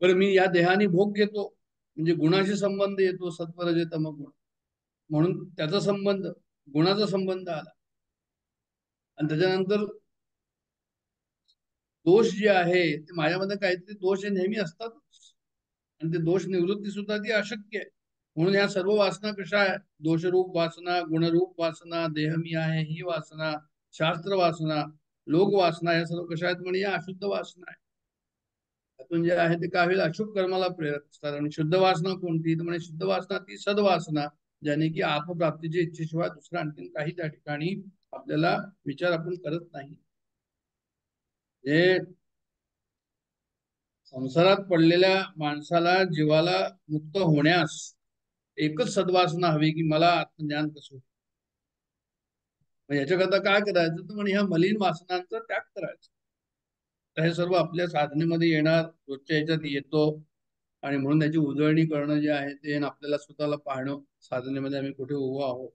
बरं, मी या देहाने भोग घेतो, म्हणजे गुणाशी संबंध येतो, सत्व रज तम गुण, म्हणून त्याचा संबंध, गुणाचा संबंध आला. आणि त्याच्यानंतर दोष जे आहे ते, माझ्यामध्ये काहीतरी दोष हे नेहमी असतात, आणि ते दोष निवृत्ती सुद्धा ती अशक्य आहे. म्हणून या सर्व वासना कशा आहे, दोषरूप वासना, गुणरूप वासना, देह मी आहे ही वासना, शास्त्र वासना, लोक वासना, या सर्व कशा आहेत म्हणजे या अशुद्ध वासना आहे. त्यातून जे आहे ते काय होईल, अशुभ कर्माला प्रेरक असतात. आणि शुद्ध वासना कोणती तर म्हणजे शुद्ध वासना ती सद्वासना, ज्याने की आत्मप्राप्तीच्या इच्छेशिवाय दुसरं आणखी काही त्या ठिकाणी आपल्याला विचार आपण करत नाही. हे संसारात पडलेल्या माणसाला, जीवाला मुक्त होण्यास एकच सद्वासना हवी की मला आत्मज्ञान कसं होईल. याच्याकरता काय करायचं तर म्हणजे ह्या मलिन वासनांचा त्याग करायचा. तर हे सर्व आपल्या साधनेमध्ये येणार, रोजच्या ह्याच्यात येतो. आणि म्हणून त्याची उजळणी करणं जे आहे ते, आपल्याला स्वतःला पाहणं, साधनेमध्ये आम्ही कुठे उभो आहोत.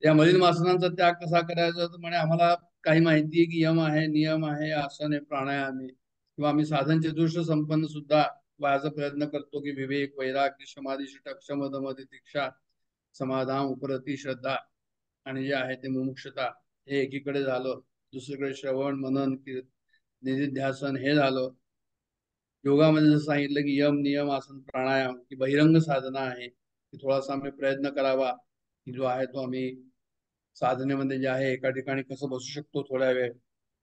या मलिन वासनांचा त्याग कसा करायचा तर म्हणे आम्हाला काही माहिती आहे की यम आहे, नियम आहे, आसन आहे, प्राणायाम आहे, किंवा आम्ही साधन चतुष्ट संपन्न सुद्धा व्हायचा प्रयत्न करतो की विवेक, वैराग्य, समाधी, षटक, शम, दम, तितिक्षा, समाधान, उपरती, श्रद्धा, आणि जे आहे ते मुमुक्षता, हे एकीकडे झालं. दुसरीकडे श्रवण, मनन, निधिध्यासन हे झालं. योगामध्ये जसं सांगितलं की यम, नियम, आसन, प्राणायाम ही बहिरंग साधना आहे, की थोडासा आम्ही प्रयत्न करावा की जो आहे तो आम्ही साधनेमध्ये जे आहे एका ठिकाणी कसं बसू शकतो थोड्या वेळ.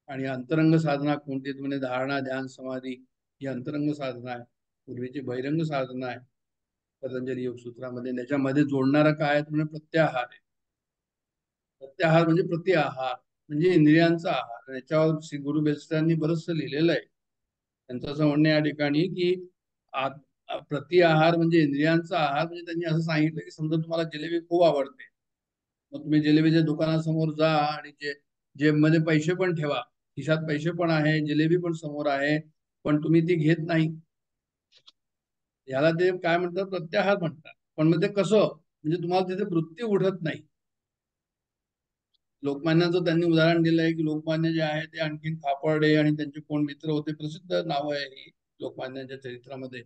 आणि अंतरंग साधना कोणती म्हणजे धारणा, ध्यान, समाधी, ही अंतरंग साधना आहे. पूर्वीची बहिरंग साधना आहे पतंजली योगसूत्रामध्ये. त्याच्यामध्ये जोडणारा काय म्हणजे प्रत्याहार आहे. प्रत्याहार म्हणजे प्रतिआहार, म्हणजे इंद्रियांचा आहार. याच्यावर श्री गुरु बेस्टांनी बरंचसं लिहिलेलं आहे. त्यांचं असं म्हणणं या ठिकाणी की प्रतिआहार म्हणजे इंद्रियांचा आहार. म्हणजे त्यांनी असं सांगितलं की समजा तुम्हाला जिलेबी खूप आवडते, मग तुम्ही जिलेबीच्या दुकानासमोर जा आणि जेबमध्ये पैसे पण ठेवा, खिशात पैसे पण आहे, जिलेबी पण समोर आहे, पण तुम्ही ती घेत नाही. याला ते काय म्हणतात, प्रत्याहार म्हणतात. पण मग ते कसं, म्हणजे तुम्हाला तिथे वृत्ती उठत नाही. लोकमान्याचं त्यांनी उदाहरण दिलं आहे की लोकमान्य जे आहे ते आणखीन खापर्डे आणि त्यांचे कोण मित्र होते, प्रसिद्ध नाव आहे ही लोकमान्यांच्या चरित्रामध्ये.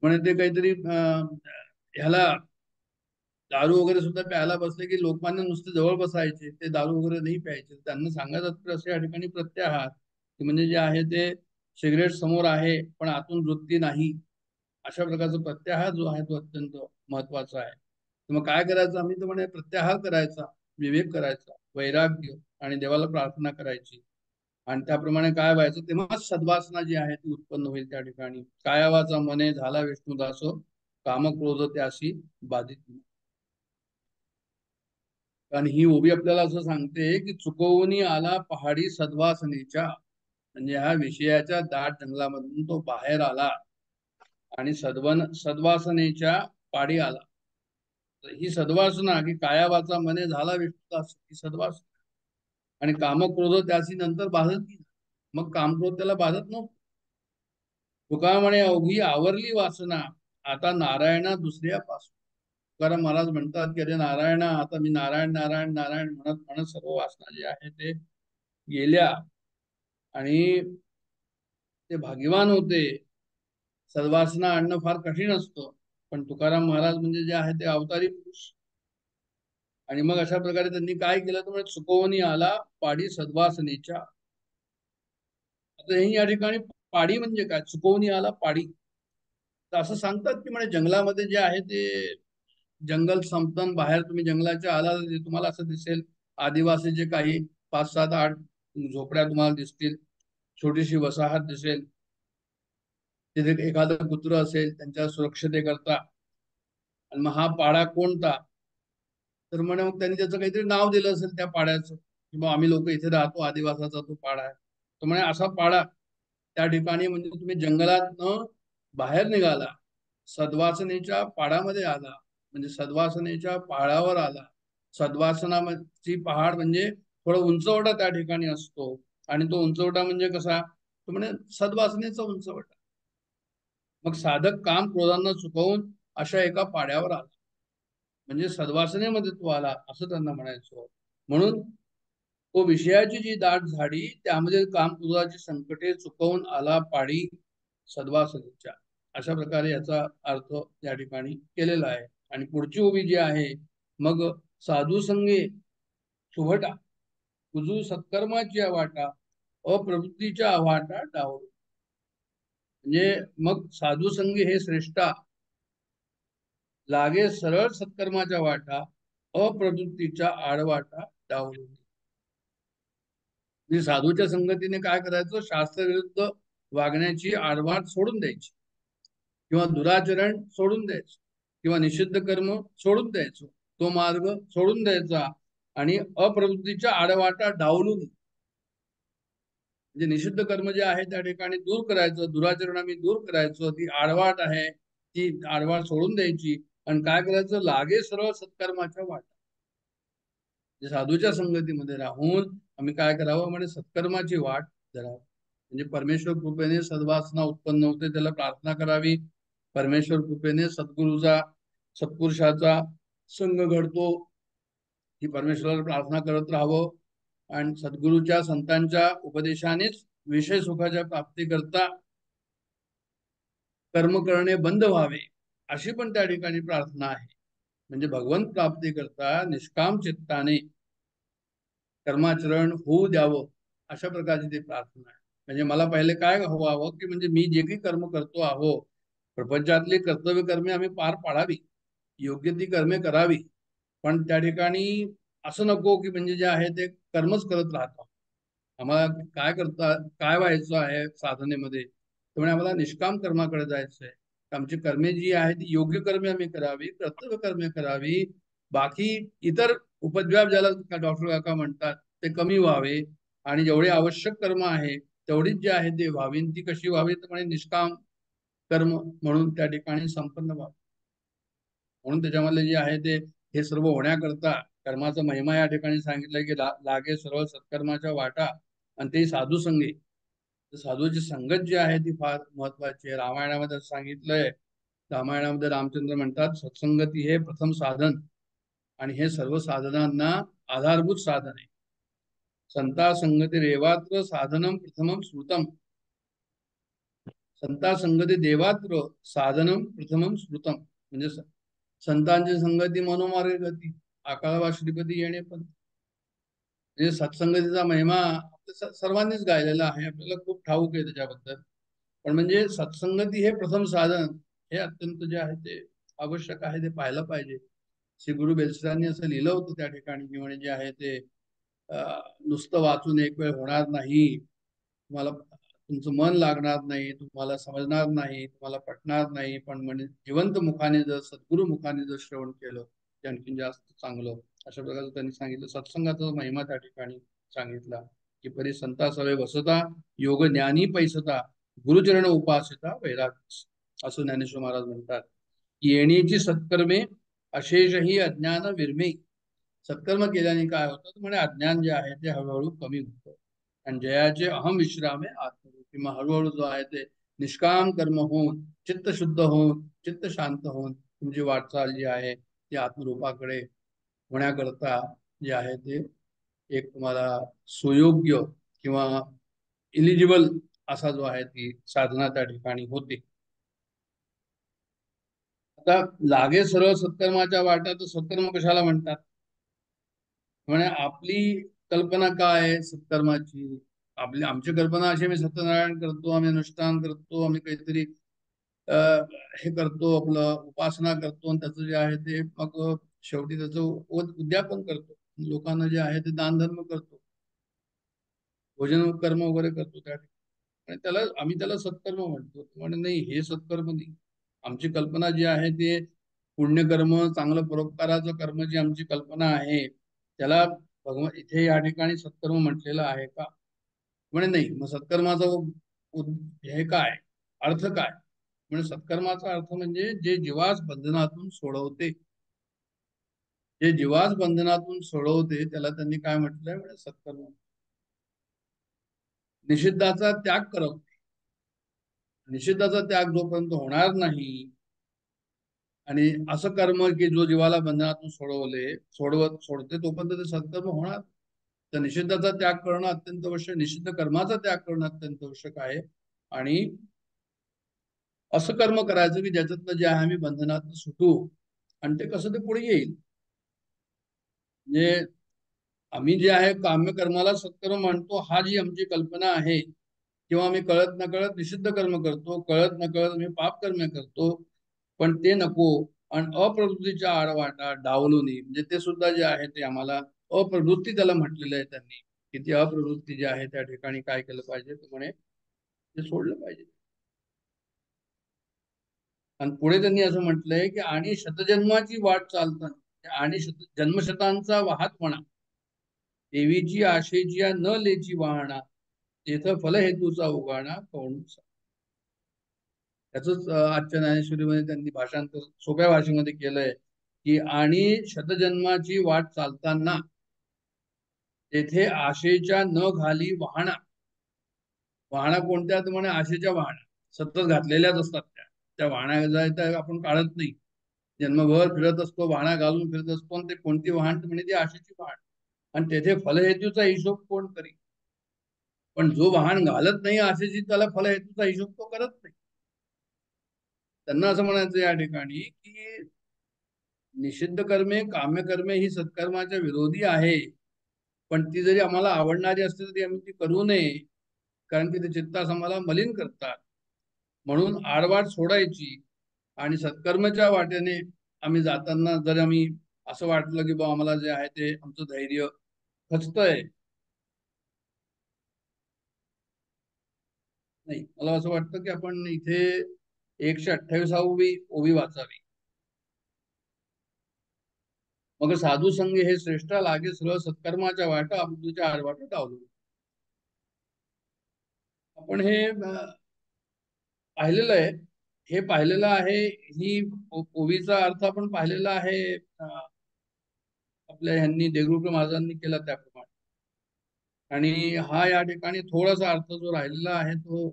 म्हणजे ते काहीतरी ह्याला दारू वगैरे सुद्धा प्यायला बसले की लोकमान्य नुसते जवळ बसायचे, ते दारू वगैरे नाही प्यायचे. त्यांना सांगायचं असं या ठिकाणी प्रत्याहार, की म्हणजे जे आहे ते सिगरेट समोर आहे पण आतून वृत्ती नाही, अशा प्रकारचा प्रत्याहार जो आहे तो अत्यंत महत्वाचा आहे. तर मग काय करायचं आम्ही तर म्हणे प्रत्याहार करायचा, विवेक करायचा, वैराग्य, आणि देवाला प्रार्थना करायची. आणि त्याप्रमाणे काय व्हायचं, तेव्हा सद्वासना जी आहे ती उत्पन्न होईल त्या ठिकाणी. कायावाचा मने झाला विष्णुदास, कामक्रोध त्यासी बाधित नाही. कारण ही ओवी आपल्याला असं सांगते की चुकवून आला पहाडी सद्वासनेच्या, म्हणजे ह्या विषयाच्या दाट जंगलामधून तो बाहेर आला आणि सद्वासनेच्या पाडी आला. तर ही सद्वासना की काया वाचा मने झाला विष्णुदास, ही सद्वासना. आणि कामक्रोध त्याची नंतर बाधत नाही. मग कामक्रोध त्याला बाधत नव्हतं. तुका म्हणे अवघी आवरली वासना, आता नारायणा दुसऱ्यापासून. तुकाराम महाराज म्हणतात की अरे नारायणा, आता मी नारायण नारायण नारायण म्हणत म्हणत सर्व वासना जे आहे ते गेल्या आणि ते भाग्यवान होते. सद्वासना आणणं फार कठीण असतं, पण तुकाराम महाराज म्हणजे जे आहे ते अवतारी पुरुष. आणि मग अशा प्रकारे त्यांनी काय केलं तर म्हणजे चुकवणी आला पाडी सद्वासनेच्या. आता हे या ठिकाणी पाडी म्हणजे काय, चुकवणी आला पाडी. तर असं सांगतात की म्हणजे जंगलामध्ये जे आहे ते जंगल संपतं, बाहेर तुम्ही जंगलाच्या आला तुम्हाला असं दिसेल आदिवासीचे काही 5, 7, 8 झोपड्या तुम्हाला दिसतील, छोटीशी वसाहत दिसेल, तिथे एखादं कुत्र असेल त्यांच्या सुरक्षतेकरता. आणि मग हा पाडा कोणता, तर म्हणे मग त्यांनी त्याचं काहीतरी नाव दिलं असेल त्या पाड्याचं, की मग आम्ही लोक इथे राहतो, आदिवासाचा तो पाडा आहे. तर म्हणे असा पाडा त्या ठिकाणी, म्हणजे तुम्ही जंगलात न बाहेर निघाला, सद्वासनेच्या पाडामध्ये आला, म्हणजे सद्वासनेच्या पहाडावर आला. सद्वासनाची पहाड म्हणजे थोडं उंचवटा त्या ठिकाणी असतो. आणि तो उंचवटा म्हणजे कसा, तो म्हणे सद्वासनेचा उंचवटा. मग साधक काम क्रोधांना चुकवून अशा एका पाड्यावर आला, म्हणजे सद्वासनेमध्ये तो आला असं त्यांना म्हणायचं. म्हणून तो विषयाची जी दाट झाडी त्यामध्ये काम क्रोधाची संकटे चुकवून आला पाडी सद्वासनेच्या. अशा प्रकारे याचा अर्थ या ठिकाणी केलेला आहे. आणि पुढची उभी जी आहे, मग साधू संगे सुभटा कुजू सत्कर्माची वाटा अप्रवृत्तीच्या वाटा डावू. म्हणजे मग साधू संगी हे श्रेष्ठा, लागे सरळ सत्कर्माच्या वाटा अप्रवृत्तीच्या आडवाटा डावलून. म्हणजे साधूच्या संगतीने काय करायचं, शास्त्रविरुद्ध वागण्याची आडवाट सोडून द्यायची, किंवा दुराचरण सोडून द्यायचं, किंवा निषिद्ध कर्म सोडून द्यायचं, तो मार्ग सोडून द्यायचा. आणि अप्रवृत्तीच्या आडवाटा डावलून, म्हणजे निषिद्ध कर्म जे आहे त्या ठिकाणी दूर करायचं, दुराचरण आम्ही दूर करायचं, ती आडवाट आहे ती आडवाट सोडून द्यायची. आणि काय करायचं, लागे सरळ सत्कर्माच्या वाटा. साधूच्या संगतीमध्ये राहून आम्ही काय करावं, म्हणजे सत्कर्माची वाट धरावं. म्हणजे परमेश्वर कृपेने सद्वासना उत्पन्न होते, त्याला प्रार्थना करावी. परमेश्वर कृपेने सत्पुरुषाचा संग घडतो, ही परमेश्वराला प्रार्थना करत राहावं. आणि सद्गुरूच्या संतांच्या उपदेशानेच विषय सुखाच्या प्राप्ती करता कर्म करणे बंद व्हावे, अशी पण त्या ठिकाणी प्रार्थना आहे. म्हणजे भगवंत प्राप्ती करता निष्काम चित्ताने कर्माचरण होऊ द्यावं, अशा प्रकारची ती प्रार्थना आहे. म्हणजे मला पहिले काय हवं की म्हणजे मी जे काही कर्म करतो आहो, प्रपंचातली कर्तव्य कर्मे आम्ही पार पाडावी, योग्य ती कर्मे करावी. पण त्या ठिकाणी असं नको की म्हणजे जे आहे ते कर्मच करत राहतो. आम्हाला काय व्हायचं आहे साधनेमध्ये, त्यामुळे आम्हाला निष्काम कर्माकडे जायचं आहे. आमची कर्मे जी आहे ती योग्य कर्मे आम्ही करावी, कर्तव्य कर्मे करावी. बाकी इतर उपद्व्याप, ज्याला डॉक्टर काका म्हणतात, ते कमी व्हावे. आणि जेवढे आवश्यक कर्म आहे तेवढीच जे आहे ते व्हावी. ती कशी व्हावी, तर म्हणजे निष्काम कर्म म्हणून त्या ठिकाणी संपन्न व्हावे. म्हणून त्याच्यामधले जे आहे ते हे सर्व होण्याकरता कर्माचा महिमा या ठिकाणी सांगितलंय की लागे सर्व सत्कर्माच्या वाटा, आणि ते साधू संगी. साधूची संगत जी आहे ती फार महत्वाची आहे. रामायणामध्ये सांगितलंय, रामायणामध्ये रामचंद्र म्हणतात सत्संगती हे प्रथम साधन, आणि हे सर्व साधनांना आधारभूत साधन आहे. संता संगती रेवात्र साधनम प्रथमम श्रुतम. संता संगती देवात्र साधनम प्रथमम श्रुतम. म्हणजे संतांची संगती मनोमार्ग गती, आकाळवा श्रीपती येणे पण. म्हणजे सत्संगतीचा महिमा सर्वांनीच गायलेला आहे, आपल्याला खूप ठाऊक आहे त्याच्याबद्दल. पण म्हणजे सत्संगती हे प्रथम साधन, हे अत्यंत जे आहे ते आवश्यक आहे, ते पाहिलं पाहिजे. श्री गुरु बेलसरांनी असं लिहिलं होतं त्या ठिकाणी की म्हणजे जे आहे ते नुसतं वाचून एक वेळ होणार नाही, तुम्हाला तुमचं मन लागणार नाही, तुम्हाला समजणार नाही, तुम्हाला पटणार नाही, पण म्हणजे जिवंत मुखाने जर सद्गुरु मुखाने जर श्रवण केलं ते आणखीन जास्त चांगलं. अशा प्रकारे त्यांनी सांगितलं. सत्संगाचा महिमा त्या ठिकाणी सांगितला की परी संता सवे वसता योग ज्ञानी पैसता गुरुचरण उपासिता वैराग्य, असं ज्ञानेश्वर महाराज म्हणतात की येण्याची सत्कर्मे अशेषही अज्ञान विरमे. सत्कर्म केल्याने काय होतं म्हणे अज्ञान जे आहे ते हळूहळू कमी होतं आणि जयाचे अहम विश्रामे आत्मरूपी. मग हळूहळू जो आहे ते निष्काम कर्म होऊन चित्त शुद्ध होऊन चित्त शांत होऊन तुमची वाटचाल जी आहे ती आत्मरूपाकडे होण्याकरता जे आहे ते एक तुम्हाला सुयोग्य किंवा इलिजिबल असा जो आहे ती साधना त्या ठिकाणी होते. आता लागे सरळ सत्कर्माच्या वाटा, तर सत्कर्म कशाला म्हणतात म्हणजे आपली कल्पना काय आहे सत्कर्माची. आमची कल्पना अशी, आम्ही सत्यनारायण करतो, आम्ही अनुष्ठान करतो, आम्ही काहीतरी हे करतो, आपलं उपासना करतो आणि त्याचं जे आहे ते मग शेवटी त्याचं उद्यापन करतो, लोकांना जे आहे ते दान धर्म करतो, भोजन कर्म वगैरे करतो त्या ठिकाणी, आणि आम्ही त्याला सत्कर्म म्हणतो. म्हणजे नाही, हे सत्कर्म नाही. आमची कल्पना जी आहे ते पुण्यकर्म, चांगलं परोपकाराचं कर्म, जी आमची कल्पना आहे त्याला भगवान इथे या ठिकाणी सत्कर्म म्हटलेलं आहे का म्हणे नाही. मग सत्कर्माचा हे काय अर्थ काय म्हणजे सत्कर्माचा अर्थ म्हणजे जे जीवास बंधनातून सोडवते, जे जीवास बंधनातून सोडवते त्याला त्यांनी काय म्हटलंय म्हणजे सत्कर्म. निषिद्धाचा त्याग करवते. निषिद्धाचा त्याग जोपर्यंत होणार नाही आणि असं कर्म की जो जीवाला बंधनातून सोडते तोपर्यंत ते सत्कर्म होणार. तर निषिद्धाचा त्याग करणं अत्यंत आवश्यक, निषिद्ध कर्माचा त्याग करणं अत्यंत आवश्यक आहे. आणि असं कर्म करायचं की ज्याच्यातनं जे आहे आम्ही बंधनातून सुटू, आणि ते कसं ते पुढे येईल. म्हणजे आम्ही जे आहे काम्य कर्माला सत्कर्म म्हणतो, हा जी आमची कल्पना आहे, किंवा आम्ही कळत नकळत निषिद्ध कर्म करतो, कळत नकळत आम्ही पाप कर्म करतो, पण ते नको. आणि अप्रवृत्तीच्या आडवाटा डावलू नये, म्हणजे ते सुद्धा जे आहे ते आम्हाला अप्रवृत्ती त्याला म्हटलेलं आहे त्यांनी, की ती अप्रवृत्ती जी आहे त्या ठिकाणी काय केलं पाहिजे, तर म्हणे ते सोडलं पाहिजे. आणि पुढे त्यांनी असं म्हटलंय की आणि शतजन्माची वाट चालताना आणि जन्मशतांचा वाहत म्हणा देवीची आशेची न लेची वाहना तेथ फल हेतूचा उगाणा कोण. त्याच आजच्या ज्ञानेश्वरीमध्ये त्यांनी भाषांतर सोप्या भाषेमध्ये केलंय की आणि शतजन्माची वाट चालताना तेथे आशेच्या न घाली वाहना. वाहना कोणत्या तर म्हणे आशेच्या वाहना सतत घातलेल्याच असतात, त्या वाहना जायचं आपण काढत नाही, जन्मभर फिरत असतो, वाहना घालून फिरत असतो, आणि ते कोणती वाहन म्हणजे ती आशेची वाहन. आणि तेथे फलहेतूचा हिशोब कोण करी. पण जो वाहन घालत नाही आशेची त्याला फलहेतूचा हिशोब तो करत नाही. त्यांना असं म्हणायचं या ठिकाणी की निषिद्ध कर्मे काम्यकर्मे ही सत्कर्माच्या विरोधी आहे, पण ती जरी आम्हाला आवडणारी असते तरी आम्ही ती करू नये, कारण की ते चित्तास आम्हाला मलिन करतात. म्हणून आडवाट सोडायची आणि सत्कर्माच्या वाटेने आम्ही जाताना जर आम्ही असं वाटलं की बा आम्हाला जे आहे ते आमचं धैर्य खचतंय, नाही, मला असं वाटतं की आपण इथे 128वी ओवी वाचावी. मग साधू संघ हे श्रेष्ठ लागे सरळ सत्कर्माच्या वाटा अमृताच्या आडवाटा डावलू. आपण हे पाहिलेलं आहे, हे पाहिलेलं आहे. ही ओवीचा अर्थ आपण पाहिलेला आहे आपल्या ह्यांनी देगलूरकर महाराजांनी केला त्याप्रमाणे. आणि हा या ठिकाणी थोडासा अर्थ जो राहिलेला आहे तो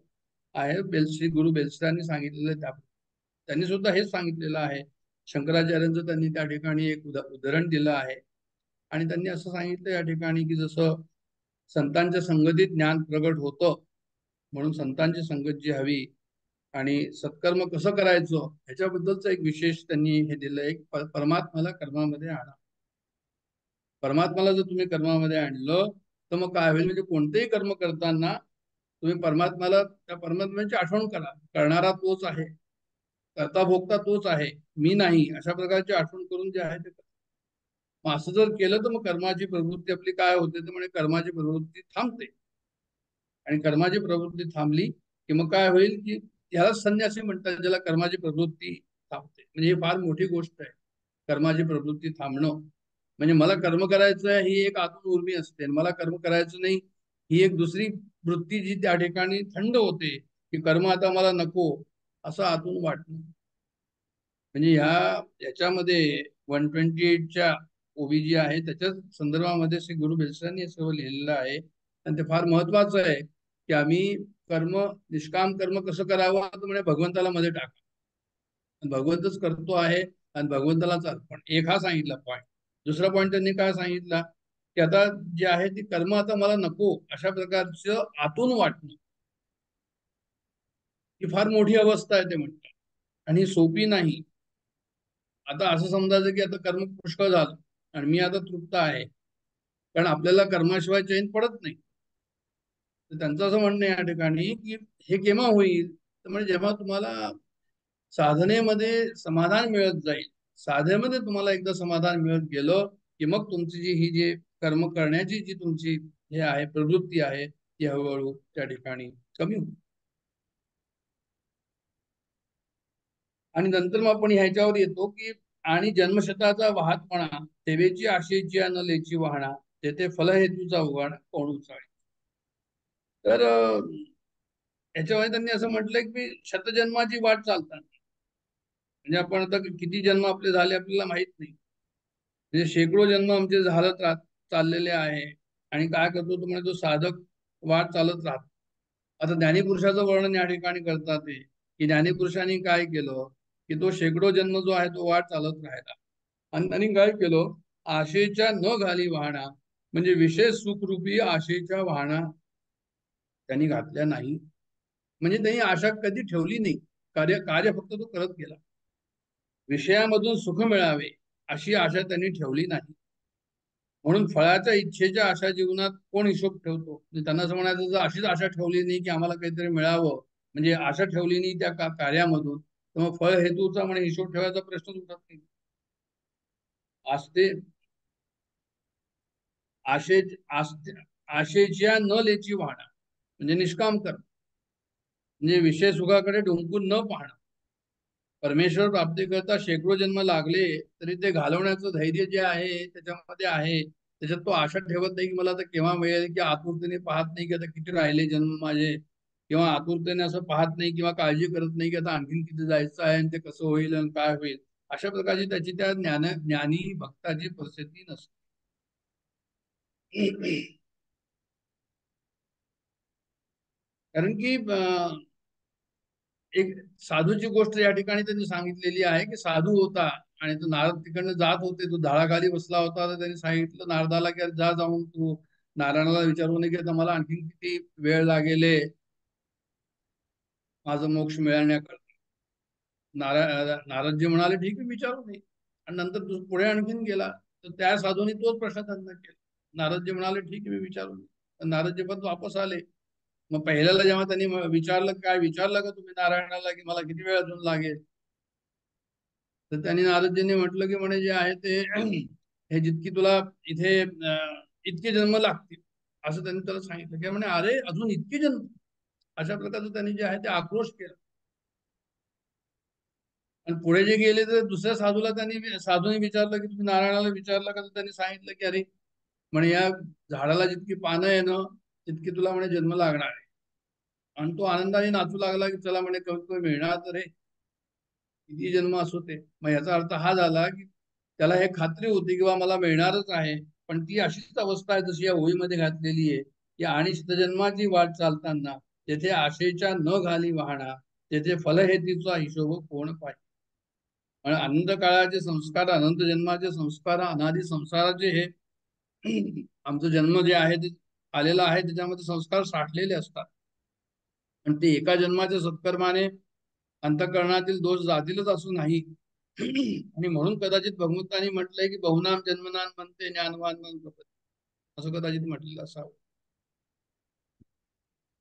आहे श्री गुरु बेलश्रांनी सांगितलेलं आहे. त्यांनी सुद्धा हेच सांगितलेलं आहे. शंकराचार्यांचं त्यांनी त्या ठिकाणी एक उदाहरण दिलं आहे. आणि त्यांनी असं सांगितलं या ठिकाणी की जसं संतांच्या संगतीत ज्ञान प्रगट होतं, म्हणून संतांची संगत जी हवी आणि सत्कर्म कसं करायचं ह्याच्याबद्दलचं एक विशेष त्यांनी हे दिलं. एक परमात्म्याला कर्मामध्ये आणा. परमात्म्याला जर तुम्ही कर्मामध्ये आणलं तर मग काय होईल, म्हणजे कोणतेही कर्म करताना तुम्ही परमात्म्याला, त्या परमात्म्याची आठवण करा. करणारा तोच आहे, करता भोगता तोच आहे, मी नाही, अशा प्रकारची आठवण करून जे आहे ते. मग असं जर केलं तर मग कर्माची प्रवृत्ती आपली काय होते, तर म्हणजे कर्माची प्रवृत्ती थांबते आणि कर्माची प्रवृत्ती थांबली की मग काय होईल की ह्याला संन्यासी म्हणतात, ज्याला कर्माची प्रवृत्ती थांबते. म्हणजे ही फार मोठी गोष्ट आहे, कर्माची प्रवृत्ती थांबणं. म्हणजे मला कर्म करायचं आहे ही एक आतून उर्मी असते, मला कर्म करायचं नाही ही एक दुसरी वृत्ती जी त्या ठिकाणी थंड होते की कर्म आता मला नको असं आतून वाटणं. म्हणजे याच्यामध्ये 128च्या ओबी जी आहे त्याच्या संदर्भामध्ये श्री गुरु बेलसरांनी हे सर्व लिहिलेलं आहे. आणि ते फार महत्वाचं आहे की आम्ही निष्काम कर्म कसं करावं तर म्हणजे भगवंताला मध्ये टाका, भगवंतच करतो आहे आणि भगवंतालाच अर्पण, एक हा सांगितला पॉईंट. दुसरा पॉईंट त्यांनी काय सांगितला की आता जे आहे ती कर्म आता मला नको अशा प्रकारचं आतून वाटणं ही फार मोठी अवस्था आहे ते म्हणतात, आणि सोपी नाही. आता असं समजायचं की आता कर्म पुष्कळ झालं आणि मी आता तृप्त आहे, कारण आपल्याला कर्माशिवाय चैन पडत नाही. तर त्यांचं असं म्हणणं आहे या ठिकाणी की हे केव्हा होईल तर म्हणजे जेव्हा तुम्हाला साधनेमध्ये समाधान मिळत जाईल. साधनेमध्ये तुम्हाला एकदा समाधान मिळत गेलं की मग तुमची ही कर्म करण्याची जी तुमची हे आहे प्रवृत्ती आहे ती हळूहळू त्या ठिकाणी कमी होईल. आणि नंतर मग आपण ह्याच्यावर येतो की आणि जन्मशताचा वाहतपणा, सेवेची आशेची न लेची वाहणा, तेथे फलहेतूचा उघाड कोण उचाळे. तर याच्यामध्ये त्यांनी असं म्हटलंय की शतजन्माची वाट चालतात. म्हणजे आपण आता किती जन्म आपले झाले आपल्याला माहित नाही, म्हणजे शेकडो जन्म आमचे चाललेले आहे. आणि काय करतो तो म्हणजे तो साधक वाट चालत राहतो. आता ज्ञानीपुरुषाचं वर्णन या ठिकाणी करतात ते की ज्ञानीपुरुषांनी काय केलं की तो शेकडो जन्म जो आहे तो वाट चालत राहिला आणि त्यांनी काय केलं, आशेच्या न घाली वाहना, म्हणजे विशेष सुखरूपी आशेच्या वाहना त्यांनी घातल्या नाही. म्हणजे त्यांनी आशा कधी ठेवली नाही, कार्य कार्य फक्त तो करत गेला. विषयामधून सुख मिळावे अशी आशा त्यांनी ठेवली नाही. म्हणून फळाच्या इच्छेच्या आशा जीवनात कोण हिशोब ठेवतो. त्यांना असं म्हणायचं जर अशीच आशा ठेवली नाही की आम्हाला काहीतरी मिळावं, म्हणजे आशा ठेवली नाही त्या कार्यामधून, तर मग फळ हेतूचा म्हणे हिशोब ठेवायचा प्रश्न उठत नाही. आस्ते आशेच्या न लेची वाहणा, म्हणजे निष्काम कर, म्हणजे विषय सुखाकडे ढुंकून न पाहणं. परमेश्वर प्राप्तीकरता शेकडो जन्म लागले तरी ते घालवण्याचं धैर्य जे आहे त्याच्यामध्ये आहे. त्याच्यात तो आशा ठेवत नाही की मला आता केव्हा मिळेल, की आतुरतेने पाहत नाही की आता किती राहिले जन्म माझे, किंवा आतुरतेने असं पाहत नाही किंवा काळजी करत नाही की आता आणखीन किती जायचं आहे आणि ते कसं होईल आणि काय होईल. अशा प्रकारची त्याची त्या ज्ञानी भक्ताची परिस्थिती नसते. कारण की एक साधूची गोष्ट या ठिकाणी त्यांनी सांगितलेली आहे की साधू होता आणि तो नारद तिकडनं जात होते, तो झाडाखाली बसला होता. तर त्यांनी सांगितलं नारदाला की जा जाऊन तू नारायणाला विचारून की आता मला आणखीन किती वेळ लागेल माझं मोक्ष मिळवण्याकरता. नारदजी म्हणाले ठीक आहे विचारू नये. आणि नंतर तू पुढे आणखीन गेला तर त्या साधूने तोच प्रश्न त्यांना केला. नारदजी म्हणाले ठीक आहे मी विचारू नये. नारदजी पण वापस आले. मग पहिल्याला जेव्हा त्यांनी विचारलं काय विचारलं का तुम्ही नारायणाला की मला किती वेळ अजून लागेल, तर त्यांनी नारदजींनी म्हटलं की म्हणे जे आहे ते हे जितकी तुला इथे इतके जन्म लागतील असं त्यांनी त्याला सांगितलं. की म्हणे अरे अजून इतके जन्म, अशा प्रकारचं त्यांनी जे आहे ते आक्रोश केला. आणि पुढे जे गेले तर दुसऱ्या साधूने विचारलं की तुम्ही नारायणाला विचारलं का, तर त्यांनी सांगितलं की अरे म्हणे या झाडाला जितकी पानं आहे ना तितकी तुला म्हणे जन्म लागणार आहे. आणि तो आनंदाने नाचू लागला की चला म्हणे कमी मिळणार तर हे किती जन्म असो ते. मग याचा अर्थ हा झाला की त्याला हे खात्री होती किंवा मला मिळणारच आहे. पण ती अशीच अवस्था आहे जशी या ओळीमध्ये घातलेली आहे की आणि जन्माची वाट चालताना तेथे आशेच्या न घाली वाहणा, तेथे फलहेतीचा हिशोब कोण पाहिजे. अनंत काळाचे संस्कार, अनंत जन्माचे संस्कार, अनादी संसाराचे हे आमचं जन्म जे आहे ते आलेलं आहे त्याच्यामध्ये संस्कार साठलेले असतात. आणि ते एका जन्माच्या सत्कर्माने अंतःकरणातील दोष जातीलच असं नाही. आणि म्हणून कदाचित भगवंतांनी म्हटलंय की बहुनाम जन्मनान म्हणते ज्ञानवान मन प्रपंच, असं कदाचित म्हटलेलं असावं.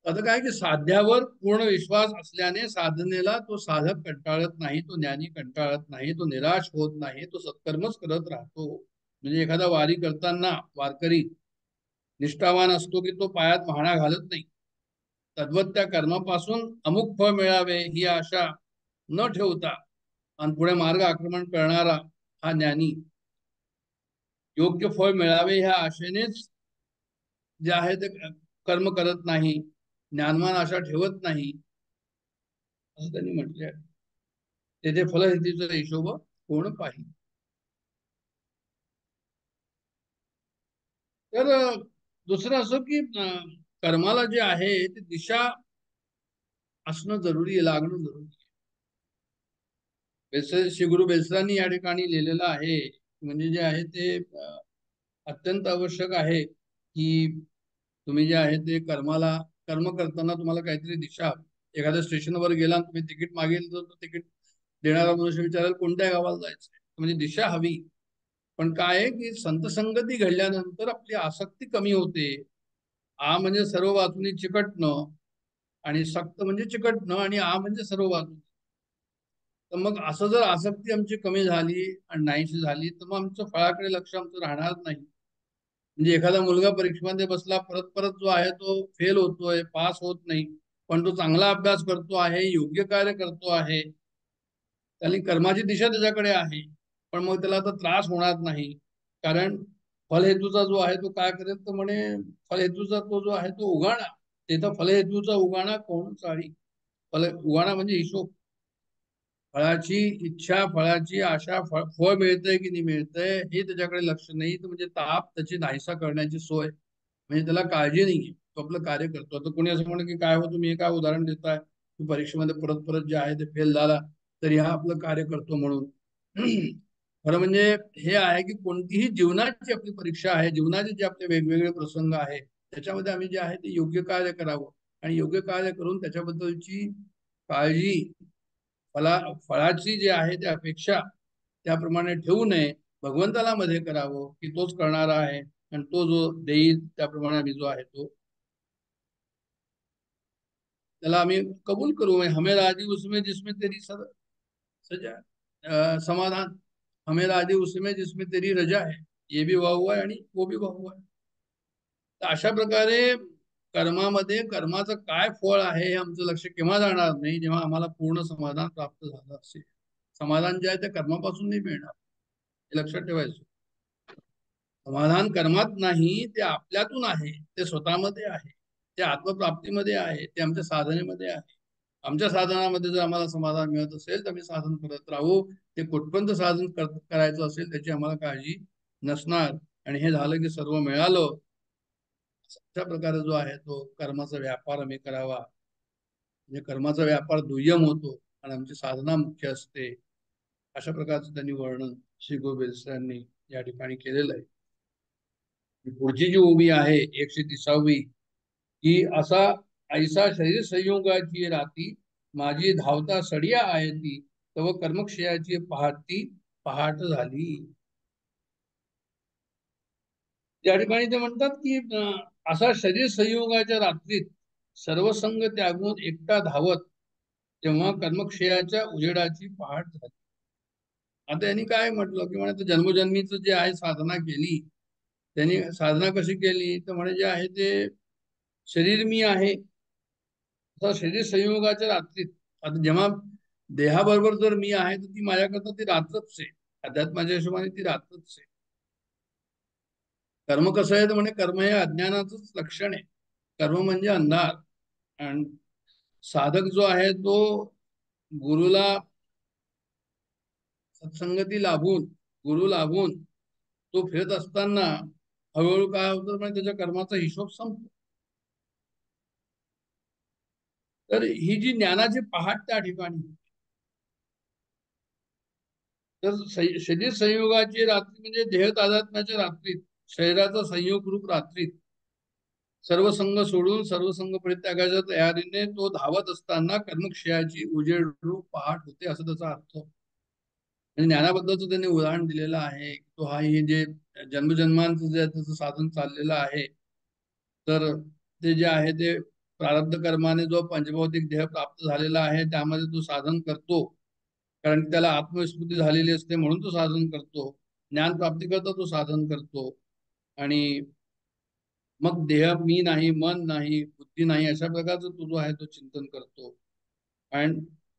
आता काय की साध्यावर पूर्ण विश्वास असल्याने साधनेला तो साधक कंटाळत नाही, तो ज्ञानी कंटाळत नाही, तो निराश होत नाही, तो सत्कर्मच करत राहतो. म्हणजे एखादा वारी करताना वारकरी निष्ठावान असतो की तो पायात वाहणा घालत नाही. तद्वत त्या कर्मापासून अमुक फळ मिळावे ही आशा न ठेवता आणि पुढे मार्ग आक्रमण करणारा हा ज्ञानी योग्य फळ मिळावे ह्या आशेनेच जे आहे ते कर्म करत नाही, ज्ञानवान आशा ठेवत नाही, असं त्यांनी म्हटले आहे. तेथे फलहेतूचा हिशोब कोण पाहिजे. तर दुसरं असं की कर्माला जे आहे ते दिशा असणं जरुरी आहे, लागणं जरुरी आहे. श्री गुरु बेलसरांनी या ठिकाणी लिहिलेलं आहे, म्हणजे जे आहे ते अत्यंत आवश्यक आहे की तुम्ही जे आहे ते कर्म करताना तुम्हाला काहीतरी दिशा, एखाद्या स्टेशनवर गेला तुम्ही तिकीट मागेल तर तिकीट देणारा मनुष्य विचारेल कोणत्या गावाला जायचं, म्हणजे दिशा हवी. पण काय आहे की संत संगती घडल्यानंतर आपली आसक्ती कमी होते. आ म्हणजे सर्व बाजूनी चिकटणं आणि सक्त म्हणजे चिकटणं आणि आ म्हणजे सर्व बाजू. तर मग असं जर आसक्ती आमची कमी झाली आणि नाहीशी झाली तर मग आमचं फळाकडे लक्ष आमचं राहणार नाही. म्हणजे एखादा मुलगा परीक्षेमध्ये बसला, परत परत जो आहे तो फेल होतोय, पास होत नाही, पण तो चांगला अभ्यास करतो आहे, योग्य कार्य करतो आहे, त्याने कर्माची दिशा त्याच्याकडे आहे, पण मग त्याला आता त्रास होणार नाही. कारण फलहेतूचा जो आहे तो काय करेल तर म्हणे फलहेतूचा तो जो आहे तो उगाणा, ते तर फलहेतूचा उगाणा कोण चाळी. उगाणा म्हणजे हिशोब, फळाची इच्छा, फळाची आशा, फळ मिळतंय की नाही मिळतंय हे त्याच्याकडे लक्ष नाही, तर म्हणजे ताप त्याची नाहीसा करण्याची सोय, म्हणजे त्याला काळजी नाही, तो आपलं कार्य करतो. आता कोणी असं म्हणलं की काय हो तुम्ही हे काय उदाहरण देताय, तू परीक्षेमध्ये परत परत जे आहे ते फेल झाला तरी हा आपलं कार्य करतो म्हणून. खरं म्हणजे हे आहे की कोणतीही जीवनाची आपली परीक्षा आहे, जीवनाचे जे आपले वेगवेगळे प्रसंग आहे त्याच्यामध्ये आम्ही जे आहे ते योग्य कार्य करावं आणि योग्य कार्य करून त्याच्याबद्दलची काळजी, फळाची जी आहे ती अपेक्षा त्याप्रमाणे ठेवू नये. भगवंताला मध्ये करावं की तोच करणारा आहे आणि तो जो देईल त्याप्रमाणे आम्ही जो आहे तो त्याला आम्ही कबूल करू. हमें राजी उसमें जिसमें तेरी सजा समाधान, हमें राजी उसमें जिसमें तेरी रजा है, ये भी वाह हुआ है आणि वो भी वाह हुआ है. तर अशा प्रकारे कर्मामध्ये कर्माचं काय फळ आहे हे आमचं लक्ष केव्हा जाणार नाही, जेव्हा आम्हाला पूर्ण समाधान प्राप्त झालं असेल. समाधान जे आहे ते कर्मापासून नाही मिळणार, हे लक्षात ठेवायचं. समाधान कर्मात नाही, ते आपल्यातून आहे, ते स्वतःमध्ये आहे, ते आत्मप्राप्तीमध्ये आहे, ते आमच्या साधनेमध्ये आहे. आमच्या साधनामध्ये जर आम्हाला समाधान मिळत असेल तर आम्ही साधन करत राहू. ते कुठपर्यंत साधन करायचं असेल त्याची आम्हाला काळजी नसणार. आणि हे झालं की सर्व मिळालं, अशा प्रकारे जो आहे तो कर्माचा व्यापार आम्ही करावा. म्हणजे कर्माचा व्यापार दुय्यम होतो आणि आमची साधना मुख्य असते. अशा प्रकारचं त्यांनी वर्णन श्री गुरु बेलसरांनी या ठिकाणी केलेलं आहे. पुढची जी उभी आहे 130वी, की असा ऐसा शरीर संयोगाची राती, माझी धावता सडिया आहे ती, तव कर्मक्षयाची पहाटी पहाट झाली. त्या ठिकाणी ते म्हणतात की असा शरीर संयोगाच्या रात्रीत सर्व संग त्यागून एकटा धावत, तेव्हा कर्मक्षयाच्या उजेडाची पहाट झाली. आता यांनी काय म्हटलं की म्हणे जन्मोजन्मीच जे आहे साधना केली, त्यांनी साधना कशी केली तर म्हणे जे आहे ते शरीर मी आहे, शरीर संयोगाच्या रात्रीत. आता जेव्हा देहाबरोबर जर मी आहे तर ती माझ्याकरता ती रात्रच आहे, अध्यात्माच्या हिशोबाने ती रात्रच आहे. कर्म कसं आहे तर म्हणे कर्म हे अज्ञानाचंच लक्षण आहे. कर्म म्हणजे अंधार. आणि साधक जो आहे तो गुरुला सत्संगती लाभून, गुरु लाभून तो फिरत असताना हळूहळू काय होतं म्हणजे त्याच्या कर्माचा हिशोब संपतो. तर ही जी ज्ञानाची पहाट त्या ठिकाणी, तर शरीर संयोगाची रात्री म्हणजे देह तादात्म्याच्या रात्रीत, शरीराचा संयोग रूप रात्रीत सर्व संग सोडून सर्व संग परित्यागाच्या तयारीने तो धावत असताना कर्मक्षयाची उजेड रूप पहाट होते, असं त्याचा अर्थ. म्हणजे ज्ञानाबद्दलचं त्यांनी उदाहरण दिलेलं आहे. तो हा हे जे जन्मजन्मांचं जे त्याचं साधन चाललेलं आहे, तर ते जे आहे ते प्रारब्ध कर्माने जो पंचभौतिक देह प्राप्त झालेला आहे त्यामध्ये तो साधन करतो, कारण त्याला आत्मविस्मृती झालेली असते म्हणून तो साधन करतो. ज्ञान प्राप्ती करता तो साधन करतो आणि मग देह मी नाही, मन नाही, बुद्धी नाही, अशा प्रकारचं तो जो आहे तो चिंतन करतो. आणि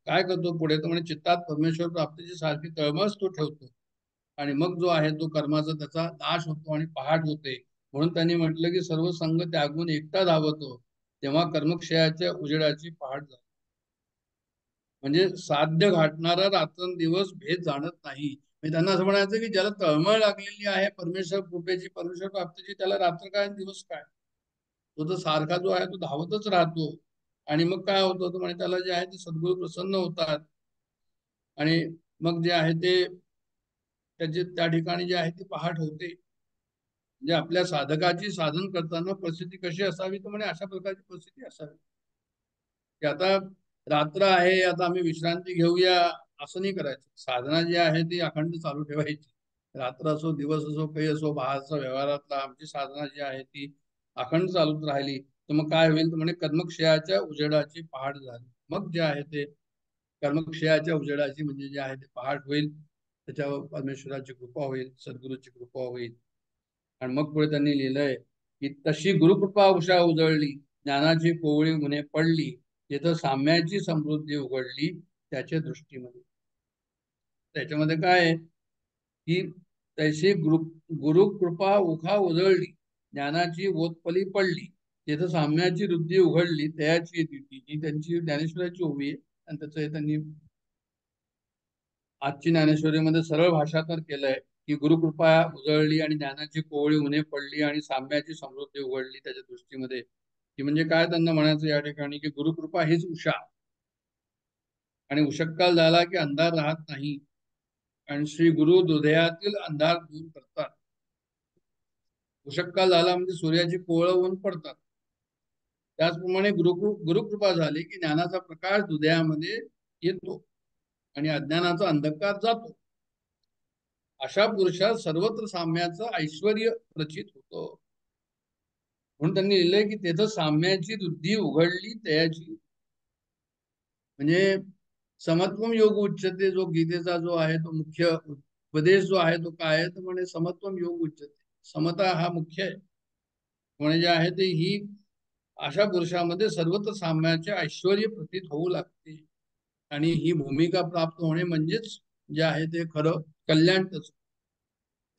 काय करतो पुढे, तर म्हणजे चित्तात परमेश्वर प्राप्तीची सारखी तळमळच तो ठेवतो. आणि मग जो आहे तो कर्माचा त्याचा नाश होतो आणि पहाट होते. म्हणून त्यांनी म्हटलं की सर्व संग त्यागून एकटा धावतो, तेव्हा कर्मक्षयाच्या उजेडाची पहाट झाली. म्हणजे साध्य घाटणारा रात्रंदिवस भेद जाणत नाही. म्हणजे त्यांना असं म्हणायचं की ज्याला तळमळ लागलेली आहे परमेश्वर कृपेची, परमेश्वर प्राप्तीची, त्याला रात्र काय दिवस काय, तो तर सारखा जो आहे तो धावतच राहतो. आणि मग काय होतं, म्हणजे त्याला जे आहे ते सद्गुरू प्रसन्न होतात. आणि मग जे आहे ते त्याचे त्या ठिकाणी जे आहे ते पहाट होते. म्हणजे आपल्या साधकाची साधन करताना परिस्थिती कशी असावी, तर म्हणजे अशा प्रकारची परिस्थिती असावी की आता रात्र आहे, आता आम्ही विश्रांती घेऊया, असं नाही करायचं. साधना जी आहे ती अखंड चालू ठेवायची. रात्र असो, दिवस असो, काही असो, बाहेरचा व्यवहारातला आमची साधना जी आहे ती अखंड चालूच राहिली तर मग काय होईल, तर म्हणजे कर्मक्षयाच्या उजेडाची पहाट झाली. मग जे आहे ते कर्मक्षयाच्या उजेडाची म्हणजे जे आहे ते पहाट होईल, त्याच्यावर परमेश्वराची कृपा होईल, सद्गुरूची कृपा होईल. आणि मग पुढे त्यांनी लिहिलंय की तशी गुरुकृपा उषा उजळली, ज्ञानाची कोवळी उन्हे पडली, तिथं साम्याची समृद्धी उघडली त्याच्या दृष्टीमध्ये. त्याच्यामध्ये काय आहे की तशी गुरुकृपा उखा उजळली, ज्ञानाची ओतपली पडली, तिथं साम्याची वृद्धी उघडली त्याची द्युती. ही त्यांची ज्ञानेश्वराची ओवी आहे. आणि त्याचं त्यांनी आजची ज्ञानेश्वरीमध्ये सरळ भाषांतर केलंय की गुरुकृपा उजळली आणि ज्ञानाची कोवळी उन्हे पडली आणि साम्याची समृद्धी उघडली त्याच्या दृष्टीमध्ये. की म्हणजे काय त्यांना म्हणायचं या ठिकाणी की गुरुकृपा हीच उषा, आणि उषक्काल झाला की अंधार राहत नाही, आणि श्री गुरु हृदयातील अंधार दूर करतात. उषक्काल झाला म्हणजे सूर्याची कोवळं ऊन पडतात. त्याचप्रमाणे गुरुकृपा झाली की ज्ञानाचा प्रकाश हृदयामध्ये येतो आणि अज्ञानाचा अंधकार जातो. अशा पुरुषात सर्वत्र साम्याचं ऐश्वर प्रचित होतं. म्हणून त्यांनी लिहिलंय की तेथं साम्याची वृद्धी उघडली त्याची. म्हणजे समत्वम योग उच्चते, जो गीतेचा जो आहे तो मुख्य उपदेश जो आहे तो काय आहे, तर म्हणजे समत्वम योग उच्चते, समता हा मुख्य आहे. म्हणजे जे आहे ते ही अशा पुरुषामध्ये सर्वत्र साम्याचे ऐश्वर प्रतीत होऊ लागते. आणि ही भूमिका प्राप्त होणे म्हणजेच जे आहे ते खरं कल्याणच.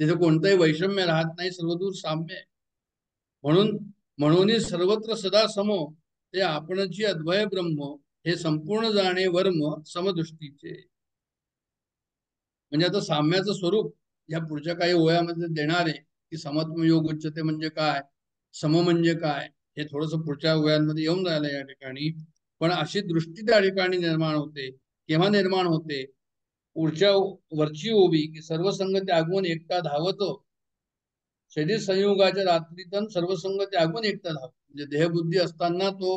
तिथे कोणतंही वैषम्य राहत नाही, सर्वदूर साम्य आहे. म्हणून सर्वत्र सदा समो, ते आपणची अद्वय ब्रह्म, हे संपूर्ण जाणे वर्म समदृष्टीचे. म्हणजे आता साम्याचं स्वरूप या पुढच्या काही ओळ्यामध्ये देणार आहे की समत्व योग उच्चते म्हणजे काय, सम म्हणजे काय, हे थोडस पुढच्या ओळ्यांमध्ये येऊन राहिलं या ठिकाणी. पण अशी दृष्टी त्या ठिकाणी निर्माण होते. केव्हा निर्माण होते, पुढच्या वरची ओवी की सर्व संग त्यागून एकटा धावतो, शरीर संयोगाच्या रात्रीतन सर्व संग त्यागून एकटा धावतो. म्हणजे देहबुद्धी असताना तो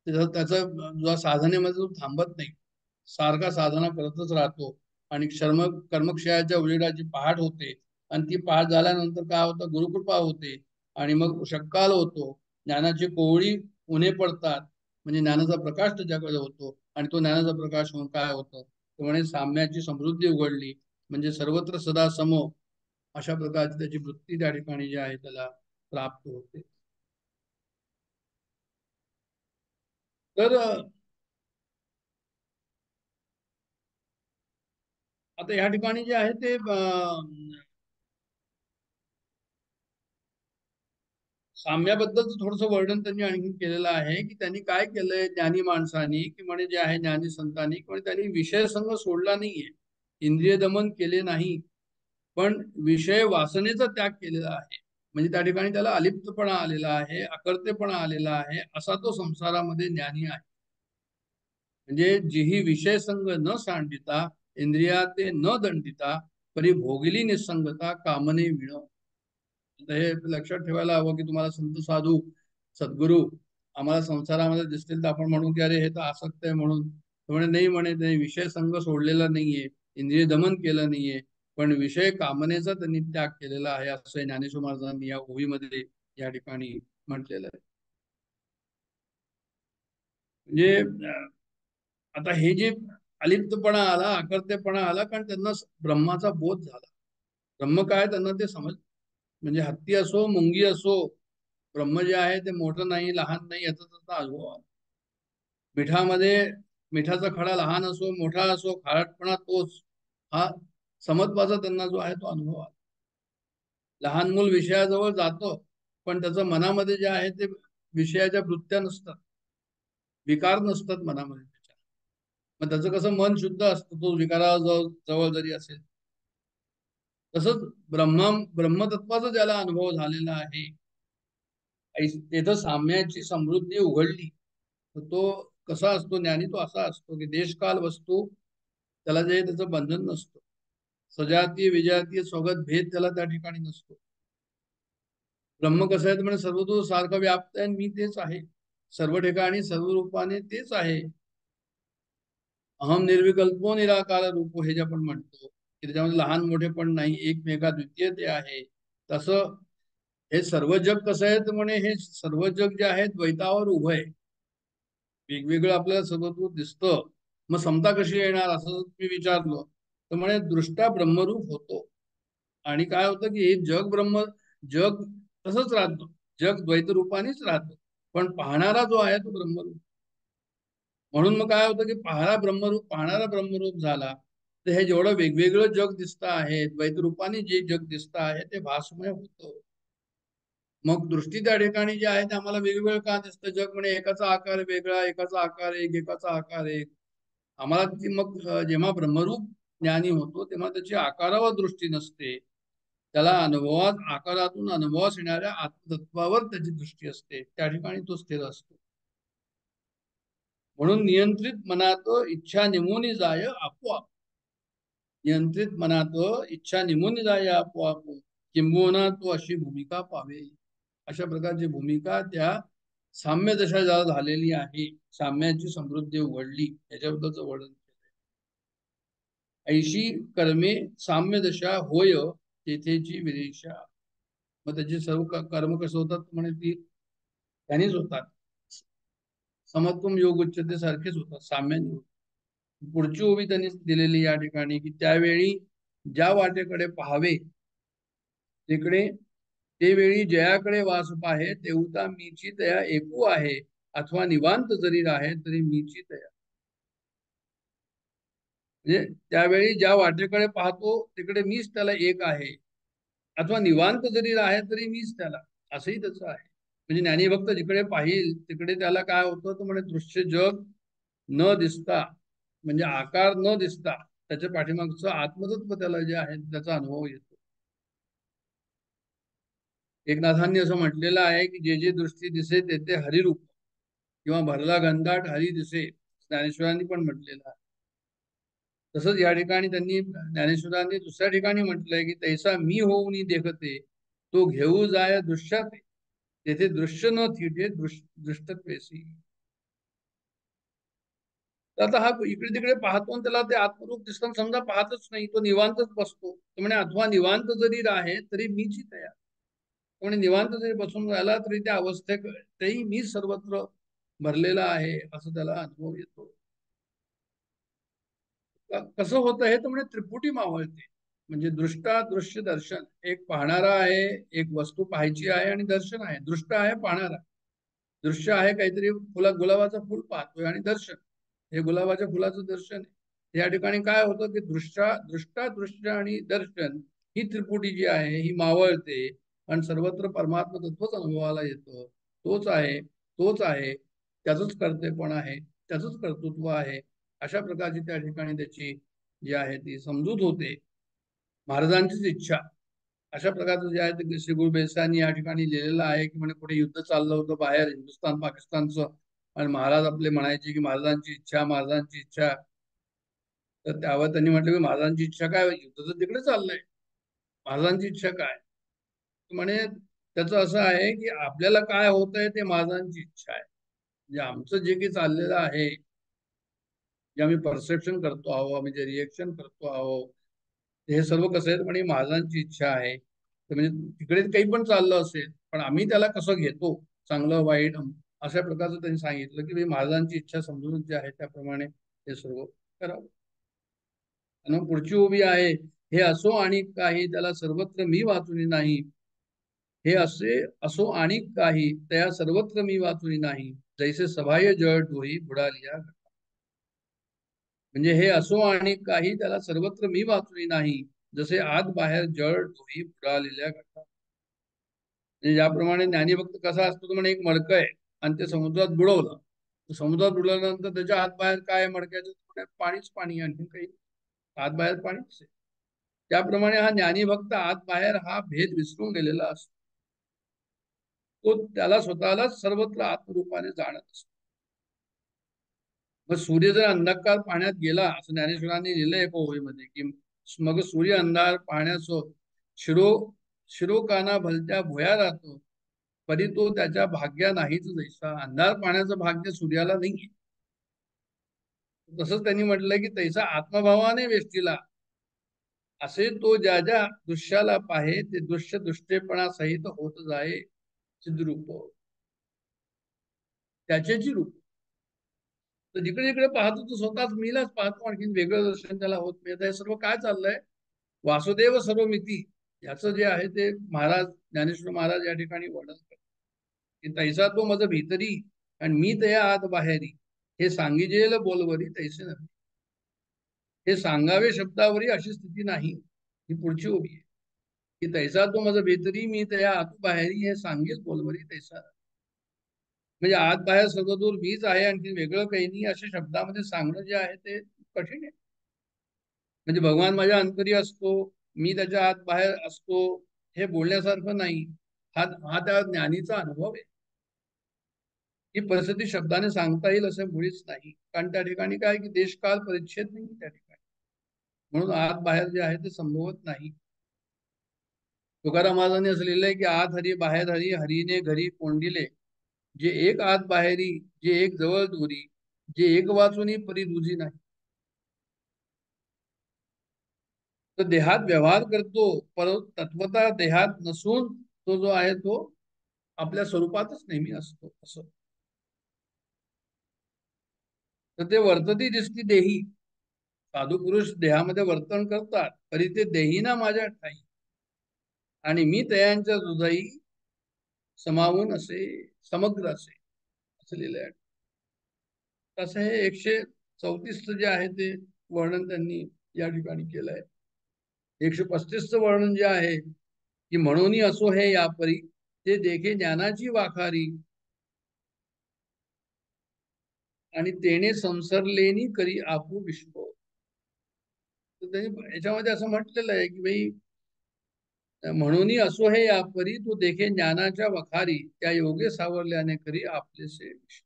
त्याचा जो साधनेमध्ये तो थांबत नाही, सारखा साधना करतच राहतो. आणि कर्मक्षयाच्या उजेडाची पहाट होते. आणि ती पहाट झाल्यानंतर काय होतं, गुरुकृपा होते. आणि मग शक्काल होतो, ज्ञानाची कोवळी उन्हे पडतात, म्हणजे ज्ञानाचा प्रकाश त्याच्याकडे होतो. आणि तो ज्ञानाचा प्रकाश होऊन काय होतं, तो म्हणे साम्याची समृद्धी उघडली, म्हणजे सर्वत्र सदा समो, अशा प्रकारची त्याची वृत्ती त्या ठिकाणी जी आहे त्याला प्राप्त होते. तर आता या ठिकाणी जे आहे ते साम्याबद्दलच थोडंसं वर्णन त्यांनी आणखी केलेलं आहे की त्यांनी काय केलंय ज्ञानी माणसांनी, की म्हणजे जे आहे ज्ञानी संतांनी, की त्यांनी विषय संग सोडला नाहीये, इंद्रिय दमन केले नाही, पण विषय वासनेचा त्याग केलेला आहे. म्हणजे त्या ठिकाणी त्याला अलिप्तपणा आलेला आहे, अकर्तेपणा आलेला आहे, असा तो संसारामध्ये ज्ञानी आहे. म्हणजे जीही विषय संग न सांडिता, इंद्रिया ते न दंडिता, परी भोगिली निसंगता कामने मिळ. हे लक्षात ठेवायला हवं की तुम्हाला संत साधू सद्गुरू आम्हाला संसारामध्ये दिसतील तर आपण म्हणू की अरे हे तर आसक्त आहे म्हणून. म्हणे नाही, म्हणे त्यांनी विषय संग सोडलेला नाहीये, इंद्रिय दमन केलं नाहीये, पण विषय कामनेचा त्यांनी त्याग केलेला आहे, असं ज्ञानेश्वर महाराजांनी या ओवीमध्ये या ठिकाणी म्हटलेलं आहे. म्हणजे आता हे जे अलिप्तपणा आला, अकर्तेपणा आला, कारण त्यांना ब्रह्माचा बोध झाला. ब्रह्म काय त्यांना ते समज. म्हणजे हत्ती असो, मुंगी असो, ब्रह्म जे आहे ते मोठं नाही लहान नाही याचा त्याचा अनुभव आला. मिठाचा खडा लहान असो मोठा असो खारटपणा तोच, हा समत्वाचा त्यांना जो आहे तो अनुभव आला. लहान मूल विषयाजवळ जातं पण त्याचं मनामध्ये जे आहे ते विषयाच्या वृत्त्या नसतात, विकार नसतात मनामध्ये त्याच्या. मग त्याचं कसं मन शुद्ध असतं तो विकाराजवळ जवळ जरी असेल. तसंच ब्रह्मतत्वाचा ज्याला अनुभव झालेला आहे, तिथं साम्याची समृद्धी उघडली तर तो कसा असतो ज्ञानी, तो असा असतो की देशकाल वस्तू त्याला जे त्याचं बंधन नसतं. सजातीय विजातीय स्वगत भेद त्याला त्या ठिकाणी नसतो. ब्रह्म कसं आहे म्हणजे सर्वतो सारखं व्याप्त आहे, मी तेच आहे सर्व ठिकाणी सर्व रूपाने तेच आहे. अहम निर्विकल्पो निराकार रूप हे जे आपण म्हणतो की त्याच्यामध्ये लहान मोठे पण नाही, एकमेका द्वितीय ते आहे. तसं हे सर्व जग कसं आहे तर म्हणे हे सर्व जग जे आहे द्वैतावर उभं आहे. वेगवेगळं आपल्याला सर्वत्व दिसतं, मग समता कशी येणार असं मी विचारलं तर म्हणे दृष्टा ब्रह्मरूप होतो. आणि काय होतं की हे जग तसंच राहतं, जग द्वैत रूपानेच राहतं पण पाहणारा जो आहे तो ब्रह्मरूप. म्हणून मग काय होतं की पाहणारा ब्रह्मरूप झाला तर हे जेवढं वेगवेगळं जग दिसतं आहे द्वैत रूपाने जे जग दिसतं आहे ते भासमय होतं. मग दृष्टी त्या ठिकाणी जे आहे ते आम्हाला वेगवेगळं का दिसतं. जग म्हणे एकाचा आकार वेगळा, एकाचा आकार एक, एकाचा आकार एक. आम्हाला ती मग जेव्हा ब्रह्मरूप ज्ञानी होतो तेव्हा त्याची आकारावर दृष्टी नसते, त्याला आकारातून अनुभवास येणाऱ्या आत्मतत्वावर त्याची दृष्टी असते, त्या ठिकाणी तो स्थिर असतो. म्हणून नियंत्रित मनात इच्छा निमून जाय आपोआप. नियंत्रित मनात इच्छा निमून जाय आपोआप, किंबहुना तो अशी भूमिका पावे. अशा प्रकारची भूमिका त्या साम्य दशा ज्याला झालेली आहे, साम्याची समृद्धी उघडली याच्याबद्दलचं वर्णन केलं. ऐशी कर्मे साम्य दशा होय तेथेची विरेषा. मग त्याची सर्व कर्म कसं होतात म्हणे ती त्यांनीच होतात. समत्वम योग उच्चते सारखेच होतात, साम्याने. पुढची ओवी त्यांनी दिलेली या ठिकाणी की त्यावेळी ज्या वाटेकडे पाहावे तिकडे ते वेळी जयाकडे वास पाहे तेवता मीची तया एकू आहे, अथवा निवांत जरी राहे तरी मीची तया. म्हणजे त्यावेळी ज्या वाटेकडे पाहतो तिकडे मीच त्याला एक आहे, अथवा निवांत जरी राहे तरी मीच त्याला, असंही त्याचं आहे. म्हणजे ज्ञानी भक्त जिकडे पाहिल तिकडे त्याला काय होतं तर म्हणे दृश्य जग न दिसता, म्हणजे आकार न दिसता त्याच्या पाठीमागचं आत्मतत्व त्याला जे आहे त्याचा अनुभव येतो. एकनाथांनी असं म्हटलेलं आहे की जे जे दृष्टी दिसे ते ते हरिरूप, किंवा भरला घनदाट हरी दिसे, ज्ञानेश्वरांनी पण म्हटलेलं आहे. तसंच या ठिकाणी त्यांनी ज्ञानेश्वरांनी दुसऱ्या ठिकाणी म्हटलंय की तैसा मी होऊन देखते तो घेऊ जाय दृश्यात, तेथे दृश्य न थिटे दृष्टत्वेसी. तर आता हा इकडे तिकडे पाहतो आणि त्याला ते आत्मरूप दिसतं, समजा पाहतच नाही, तो निवांतच बसतो. म्हणे अथवा निवांत जरी राहे तरी मीची तयार. म्हणे निवांत जरी बसून राहिला तरी त्या अवस्थेत तेही मी सर्वत्र भरलेला आहे असं त्याला अनुभव येतो. कसं होतं हे तर म्हणजे त्रिपुटी मावळते. म्हणजे दृश्य दर्शन, एक पाहणारा आहे, एक वस्तू पाहायची आहे आणि दर्शन आहे. दृष्ट आहे पाहणारा, दृश्य आहे काहीतरी गुलाबाचं फुल पाहतोय आणि दर्शन हे गुलाबाच्या फुलाचं दर्शन आहे. या ठिकाणी काय होतं की दृश्य आणि दर्शन ही त्रिपुटी जी आहे ही मावळते आणि सर्वत्र परमात्मा तत्वच अनुभवाला येतं. तोच आहे, त्याचंच कर्तेपण आहे, त्याचंच कर्तृत्व आहे. अशा प्रकारची त्या ठिकाणी त्याची जी आहे ती समजूत होते. महाराजांचीच इच्छा अशा प्रकारचं जे आहे ते श्री गुरु बेसांनी या ठिकाणी लिहिलेलं आहे की म्हणजे कुठे युद्ध चाललं होतं बाहेर हिंदुस्थान पाकिस्तानचं, आणि महाराज आपले म्हणायचे की महाराजांची इच्छा. तर त्यावर त्यांनी म्हटलं की महाराजांची इच्छा काय, युद्ध तर तिकडे चाललंय, महाराजांची इच्छा काय. म्हणे त्याचं असं आहे की आपल्याला काय होतंय ते महाराजांची इच्छा आहे. म्हणजे आमचं जे काही चाललेलं आहे, जे आम्ही परसेप्शन करतो आहोत, आम्ही जे रिएक्शन करतो आहोत, हे सर्व कसं आहे म्हणजे महाराजांची इच्छा आहे. तर म्हणजे तिकडे काही पण चाललं असेल पण आम्ही त्याला कसं घेतो, चांगलं वाईट अशा प्रकारचं त्यांनी सांगितलं की महाराजांची इच्छा समजून जे आहे त्याप्रमाणे हे सर्व करावं. आणि पुढची उभी आहे, हे असो आणि काही त्याला सर्वत्र मी वाचून नाही, हे असे असो आणि काही त्या सर्वत्र मी वाचुनी नाही, जैसे सभाय जळ डोही बुडालिया घटा. म्हणजे हे असो आणि काही त्याला सर्वत्र मी वाचुनी नाही, जसे आत बाहेर जळ डोही बुडालेल्या घटा. म्हणजे ज्याप्रमाणे ज्ञानीभक्त कसा असतो तो म्हणे एक मडकं आहे आणि ते समुद्रात बुडवलं, समुद्रात बुडवल्यानंतर त्याच्या आत बाहेर काय मडक्याचं पाणीच पाणी, आणखी काही आत बाहेर पाणीच आहे. त्याप्रमाणे हा ज्ञानीभक्त आत बाहेर हा भेद विसरून गेलेला असतो. तो त्याला स्वतःलाच सर्वत्र आत्मरूपाने जाणत असतो. मग सूर्य जर अंधकार पाण्यात गेला, असं ज्ञानेश्वरांनी लिहिलंय एका ओळीमध्ये, की मग सूर्य अंधार पाण्यासो शिरो शिरोकाना भलत्या भुया राहतो, परी तो त्याच्या भाग्या नाहीच जैसा. अंधार पाण्याचं भाग्य सूर्याला नाहीये. तसंच त्यांनी म्हटलंय की तैसा आत्मभावाने वेष्टीला, असे तो ज्या ज्या दृश्याला पाहे ते दृश्य दृष्टेपणा सहित होत जाये चिद्रूप, त्याचे रूप. तर जिकडे जिकडे पाहतो तो स्वतःच मीलाच पाहतो, आणखीन वेगळं दर्शन त्याला होत नाही. हे सर्व काय चाललंय? वासुदेव सर्वमिती याचं जे आहे ते महाराज ज्ञानेश्वर महाराज या ठिकाणी वर्णन करतात, की तैसा तो मज भीतरी आणि मी तया आत बाहेरी, हे सांगिजेल बोलवरी तैसे नव्हे. हे सांगावे शब्दावरी अशी स्थिती नाही. ही पुढची उभी आहे, की तैसा तो मज भीतरी मी तया आत बाहेरी, हे सांगेच बोलवरी तैसा. म्हणजे आत बाहेर सर्व दूर मीच आहे, आणखी वेगळं काही नाही, अशा शब्दामध्ये सांगणं जे आहे ते कठीण आहे. म्हणजे भगवान माझ्या अंतरी असतो, मी त्याच्या आत बाहेर असतो, हे बोलण्यासारखं नाही. हा त्या ज्ञानीचा अनुभव आहे. ही परिस्थिती शब्दाने सांगता येईल असं मुळीच नाही, कारण त्या ठिकाणी काय की देशकाल परिच्छेद नाही त्या ठिकाणी, म्हणून आत बाहेर जे आहे ते संभवत नाही. तुकाराम महाराजांनी असं लिहिलंय की आत हरी बाहेर हरी, हरीने घरी कोंडिले, जे एक आत बाहेरी, जे एक जवळ दुरी, जे एक वाचुनी परी दुजी नाही. तर देहात व्यवहार करतो, परंतु तत्वता देहात नसून तो जो आहे तो आपल्या स्वरूपातच नेहमी असतो असं. तर ते वर्तती दिसती देही, साधू पुरुष देहामध्ये वर्तन करतात, तरी ते देही ना माझ्या ठाई, आणि मी तयांच्या हृदयी समावून असे समग्र असे, असं लिहिलंय. तसं हे 134 जे आहे ते वर्णन त्यांनी या ठिकाणी केलंय. 135चं वर्णन जे आहे की म्हणून असो हे यापरी, ते देखे ज्ञानाची वाखारी, आणि तेने संसरलेनी करी आपू विश्व. तर त्यांनी याच्यामध्ये असं म्हटलेलं आहे की भाई, म्हणून असो हे यापरी, तो देखे ज्ञानाच्या वखारी, त्या योगे सावरल्याने करी आपलेसे विश्व.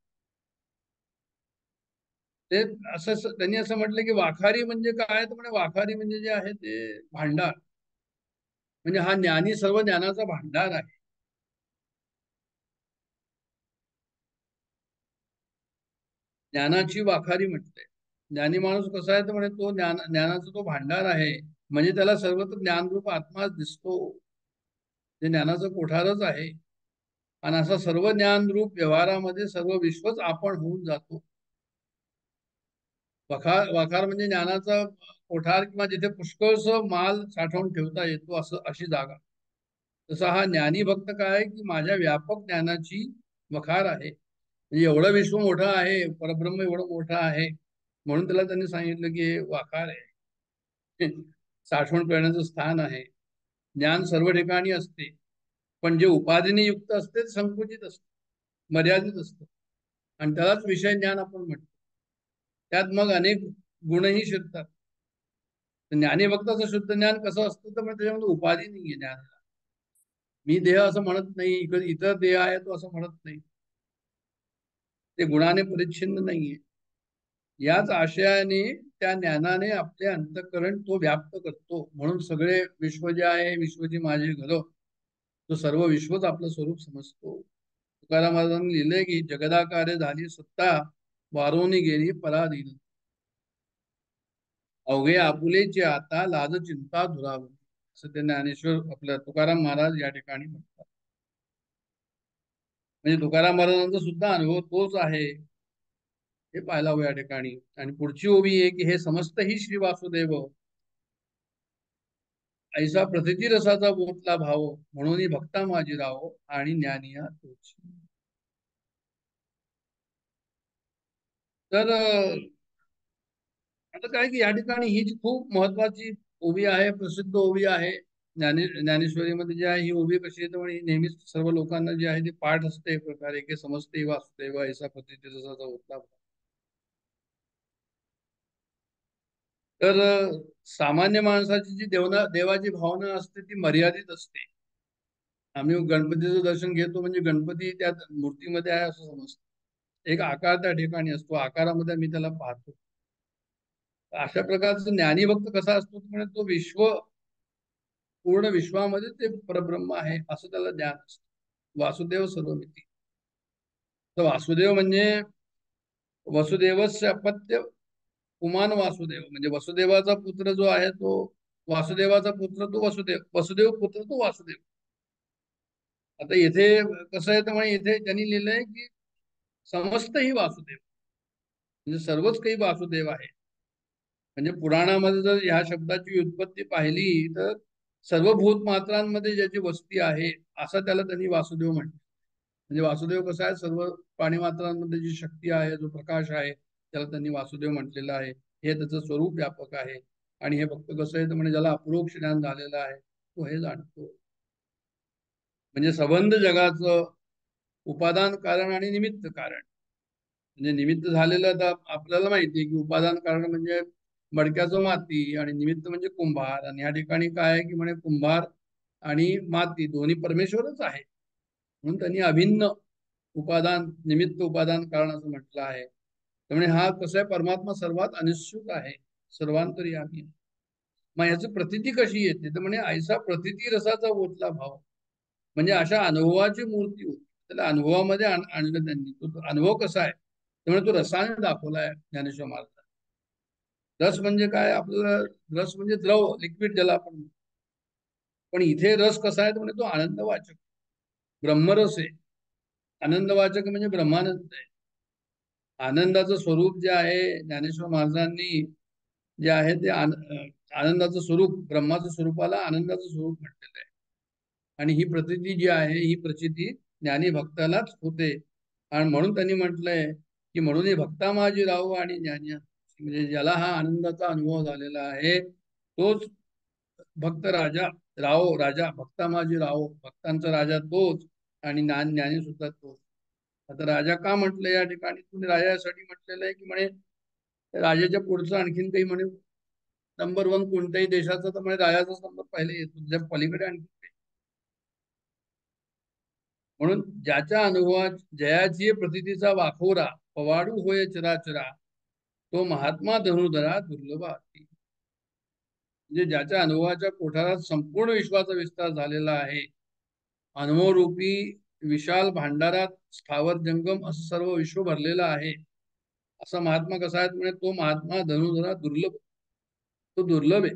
ते असं त्यांनी असं म्हटलं की वाखारी म्हणजे काय, तर म्हणे वाखारी म्हणजे जे आहे ते भांडार, म्हणजे हा ज्ञानी सर्व ज्ञानाचा भांडार आहे. ज्ञानाची वाखारी म्हटले. ज्ञानी माणूस कसा आहे तर म्हणे तो ज्ञानाचा तो भांडार आहे, म्हणजे त्याला सर्वत्र ज्ञानरूप आत्माच दिसतो, ते ज्ञानाचं कोठारच आहे. आणि असा सर्व ज्ञानरूप व्यवहारामध्ये सर्व विश्वच आपण होऊन जातो. वाखार म्हणजे ज्ञानाचा कोठार, किंवा जिथे पुष्कळस माल साठवून ठेवता येतो असं, अशी जागा. तसा हा ज्ञानी भक्त काय की माझ्या व्यापक ज्ञानाची वखार आहे. म्हणजे एवढं विश्व मोठं आहे, परब्रह्म एवढं मोठं आहे, म्हणून त्याला त्यांनी सांगितलं की हे वाखार आहे, साठवण करण्याचं स्थान आहे. ज्ञान सर्व ठिकाणी असते, पण जे उपाधीने युक्त असते ते संकुचित असते, मर्यादित असतं, आणि त्यालाच विषय ज्ञान आपण म्हणतो. त्यात मग अनेक गुणही शिरतात. ज्ञानी भक्ताचं शुद्ध ज्ञान कसं असतं तर मग त्याच्यामध्ये उपाधी नाहीये ज्ञानाला. मी देह असं म्हणत नाही, इतर देह आहे तो असं म्हणत नाही, ते गुणाने परिच्छिन्न नाहीये. याच आशयाने त्या ज्ञानाने आपले अंतःकरण तो व्याप्त करतो, म्हणून सगळे विश्व जे आहे, विश्वची माझी घर, तो सर्व विश्वच आपलं स्वरूप समजतो. तुकाराम महाराजांनी लिहिलंय की जगदाकार्य झाली सत्ता, वारोनी गेली पराधीन, अवघे आपुलेचे आता लाज चिंता धुरावली, असं ते ज्ञानेश्वर आपल्या तुकाराम महाराज या ठिकाणी म्हणतात. म्हणजे तुकाराम महाराजांचा सुद्धा अनुभव तोच आहे, हे पाहायला हवं या ठिकाणी. आणि पुढची ओवी आहे की हे समस्त ही श्री वासुदेव ऐसा प्रतिती रसाचा बोतला भाव म्हणून भक्ता माझी राहो आणि ज्ञानिया तोच. तर आता काय की या ठिकाणी ही जी खूप महत्वाची ओवी आहे, प्रसिद्ध ओवी आहे ज्ञानेश्वरीमध्ये जी आहे, ही ओवी कशी आहे तर नेहमीच सर्व लोकांना जी आहे ती पाठ असते एक प्रकारे की समजते वासुदेव ऐसा प्रतिती रसाचा बोतला. तर सामान्य माणसाची जी देवाची भावना असते ती मर्यादित असते. आम्ही गणपतीचं दर्शन घेतो म्हणजे गणपती त्या मूर्तीमध्ये आहे असं समजतो. एक आकार त्या ठिकाणी असतो, आकारामध्ये मी त्याला पाहतो. अशा प्रकारचं ज्ञानी भक्त कसा असतो म्हणजे तो पूर्ण विश्वामध्ये ते परब्रह्म आहे असं त्याला ज्ञान असतं. वासुदेव सर्वमिती. तर वासुदेव म्हणजे वसुदेवस्य अपत्य पुमान वासुदेव, म्हणजे वसुदेवाचा पुत्र जो आहे तो वासुदेवाचा पुत्र तो वसुदेव, वसुदेव पुत्र तो वासुदेव. आता इथे कसं आहे तर म्हणजे इथे त्यांनी लिहिलंय की समस्त ही वासुदेव, म्हणजे सर्वच काही वासुदेव आहे. म्हणजे पुराणामध्ये जर ह्या शब्दाची उत्पत्ती पाहिली तर सर्व भूतमात्रांमध्ये ज्याची वस्ती आहे असं त्याला त्यांनी वासुदेव म्हटलं. म्हणजे वासुदेव कसा आहे, सर्व प्राणीमात्रांमध्ये जी शक्ती आहे, जो प्रकाश आहे त्याला त्यांनी वासुदेव म्हटलेलं आहे. हे त्याचं स्वरूप व्यापक आहे. आणि हे फक्त कसं आहे तर म्हणजे ज्याला अप्रोक्ष ज्ञान झालेलं आहे तो हे जाणतो. म्हणजे संबंध जगाचं उपादान कारण आणि निमित्त कारण. म्हणजे निमित्त झालेलं तर आपल्याला माहिती आहे की उपादान कारण म्हणजे मडक्याचं माती आणि निमित्त म्हणजे कुंभार. आणि या ठिकाणी काय आहे की म्हणे कुंभार आणि माती दोन्ही परमेश्वरच आहे. म्हणून त्यांनी अभिन्न उपादान निमित्त उपादान कारण असं म्हटलं आहे. त्यामुळे हा कसं आहे, परमात्मा सर्वात अनिश्चित आहे, सर्वांतर्यामी. मग याची प्रतिती कशी येते तर म्हणे ऐसा प्रतिती रसाचा ओतला भाव, म्हणजे अशा अनुभवाची मूर्ती होती. त्याला अनुभवामध्ये आणलं त्यांनी. तो अनुभव कसा आहे त्यामुळे तो रसाने दाखवलाय ज्ञानेश्वर महाराज. रस म्हणजे काय, आपल्याला रस म्हणजे द्रव, लिक्विड ज्याला आपण. पण इथे रस कसा आहे म्हणजे तो आनंदवाचक ब्रह्मरस आहे. आनंदवाचक म्हणजे ब्रह्मानंद आहे. आनंदाचं स्वरूप जे आहे ज्ञानेश्वर महाराजांनी जे आहे ते आनंदाचं स्वरूप, ब्रह्माचं स्वरूपाला आनंदाचं स्वरूप म्हटलेलं आहे. आणि ही प्रतीती जी आहे ही प्रचिती ज्ञानी भक्तालाच होते. आणि म्हणून त्यांनी म्हटलंय की म्हणून भक्ता माझी राहो आणि ज्ञानी, म्हणजे ज्याला हा आनंदाचा अनुभव झालेला आहे तोच भक्त राजा. राहो राजा, भक्ता माझी राहो, भक्तांचा राजा तोच आणि ज्ञानी सुद्धा तोच. आता राजा का म्हटलं या ठिकाणी, तुम्ही राजा यासाठी म्हटलेलं आहे की म्हणे राजाच्या पुढचं आणखीन काही म्हणे नंबर वन कोणत्याही देशाचा तर म्हणे राजाचाच नंबर पहिले येतो, त्या पलीकडे आणखी. म्हणून ज्याच्या अनुभवात जयाची प्रतितीचा वाखोरा पवाडू होय चराचरा, तो महात्मा धनुधरा दुर्लभ आहे. म्हणजे ज्याच्या अनुभवाच्या कोठारात संपूर्ण विश्वाचा विस्तार झालेला आहे, अनुभवरूपी विशाल भांडारात स्थावर जंगम असं सर्व विश्व भरलेलं आहे, असा महात्मा कसा आहे म्हणजे तो महात्मा धनुधरा दुर्लभ, तो दुर्लभ आहे.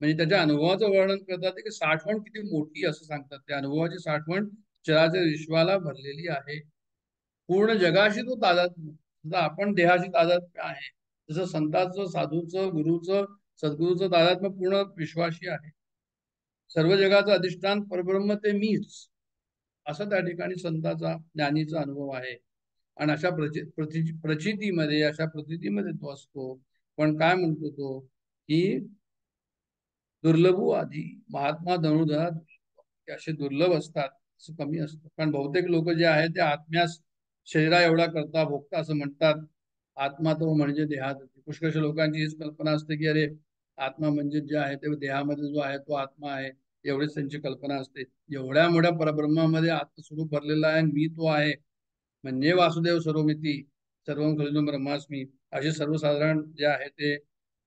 म्हणजे त्याच्या अनुभवाचं वर्णन करतात की साठवण किती मोठी असं सांगतात. त्या अनुभवाची साठवण चराचर विश्वाला भरलेली आहे. पूर्ण जगाशी तो तादात्म्य, जसं आपण देहाशी तादात्म्य आहे तसं संतांचं, साधूचं, गुरुचं, सद्गुरूचं तादात्म्य पूर्ण विश्वाशी आहे. सर्व जगाचं अधिष्ठान परब्रह्म ते मीच, असा त्या ठिकाणी संतांचा ज्ञानीचा अनुभव आहे. आणि अशा प्रचितीमध्ये, अशा प्रतीतीमध्ये तो असतो. पण काय म्हणतो तो की दुर्लभू आधी महात्मा धनुधरा, असे दुर्लभ असतात, असं कमी असतं. कारण बहुतेक लोक जे आहेत ते आत्म्यास शरीरा एवढा करता भोगता असं म्हणतात. आत्मा तो म्हणजे देहात. पुष्कळ लोकांची हीच कल्पना असते की अरे आत्मा म्हणजे जे आहे ते देहामध्ये जो आहे तो आत्मा आहे, एवढीच त्यांची कल्पना असते. एवढ्या मोठ्या परब्रह्मामध्ये आत्मस्वरूप भरलेला आहे, मी तो आहे म्हणजे वासुदेव सर्वमिती सर्वं खलु ब्रह्मास्मी, असे सर्वसाधारण जे आहे ते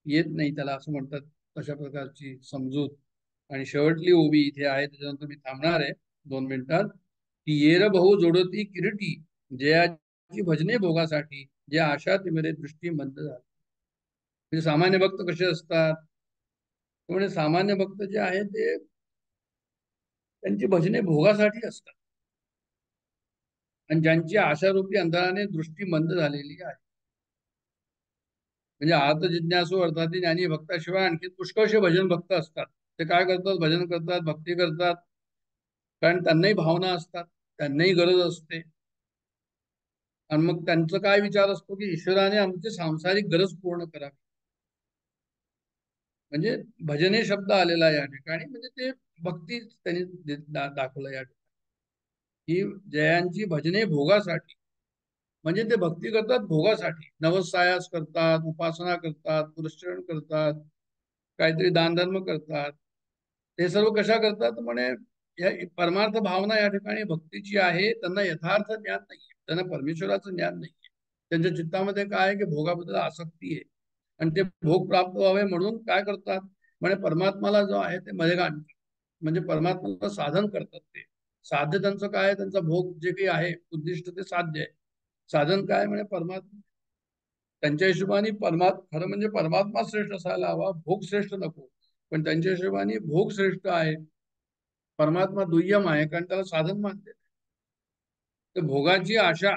येत नाही त्याला, असं म्हणतात. अशा प्रकारची समजूत. आणि शेवटली ओवी इथे आहे, त्याच्यानंतर मी थांबणार आहे 2 मिनिटात. की येर बहु जोडती किरीटी जयाची भजने भोगासाठी, जे आशा तिमिरे दृष्टी मंद झाली. म्हणजे सामान्य भक्त कसे असतात, म्हणजे सामान्य भक्त जे आहे ते त्यांची भजने भोगासाठी असतात. आणि ज्यांची आशारूपी अंधाराने दृष्टी मंद झालेली आहे, म्हणजे आर्त जिज्ञासू अर्थात ज्ञानी भक्ताशिवाय आणखी पुष्कळशे भजन भक्त असतात. ते काय करतात, भजन करतात, भक्ती करतात, कारण त्यांनाही भावना असतात, त्यांनाही गरज असते. आणि मग त्यांचा काय विचार असतो की ईश्वराने आमची सांसारिक गरज पूर्ण करावी. म्हणजे भजन हे शब्द आलेला आहे या ठिकाणी, म्हणजे ते भक्ती त्यांनी दाखवलं या ठिकाणी की जयांची भजने भोगासाठी, म्हणजे ते भक्ती करतात भोगासाठी, नवसायास करतात, उपासना करतात, पुरस्चरण करतात, काहीतरी दानधर्म करतात. ते सर्व कशा करतात म्हणे, या परमार्थ भावना या ठिकाणी भक्तीची आहे. त्यांना यथार्थ ज्ञान नाहीये, त्यांना परमेश्वराचं ज्ञान नाहीये. त्यांच्या चित्तामध्ये काय आहे की भोगाबद्दल आसक्ती आहे, आणि ते भोग प्राप्त व्हावे म्हणून काय करतात म्हणे, परमात्माला जो आहे ते मध्ये आणतात, म्हणजे परमात्माला साधन करतात. ते साध्य त्यांचं काय आहे, त्यांचा भोग जे काही आहे उद्दिष्ट ते साध्य आहे. साधन काय म्हणे, परमात्मा. त्यांच्या हिशोबाने खरं म्हणजे परमात्मा श्रेष्ठ असायला हवा, भोग श्रेष्ठ नको. पण त्यांच्या हिशोबाने भोग श्रेष्ठ आहे, परमात्मा दुय्यम आहे, कारण त्याला साधन मानते. तर भोगाची आशा,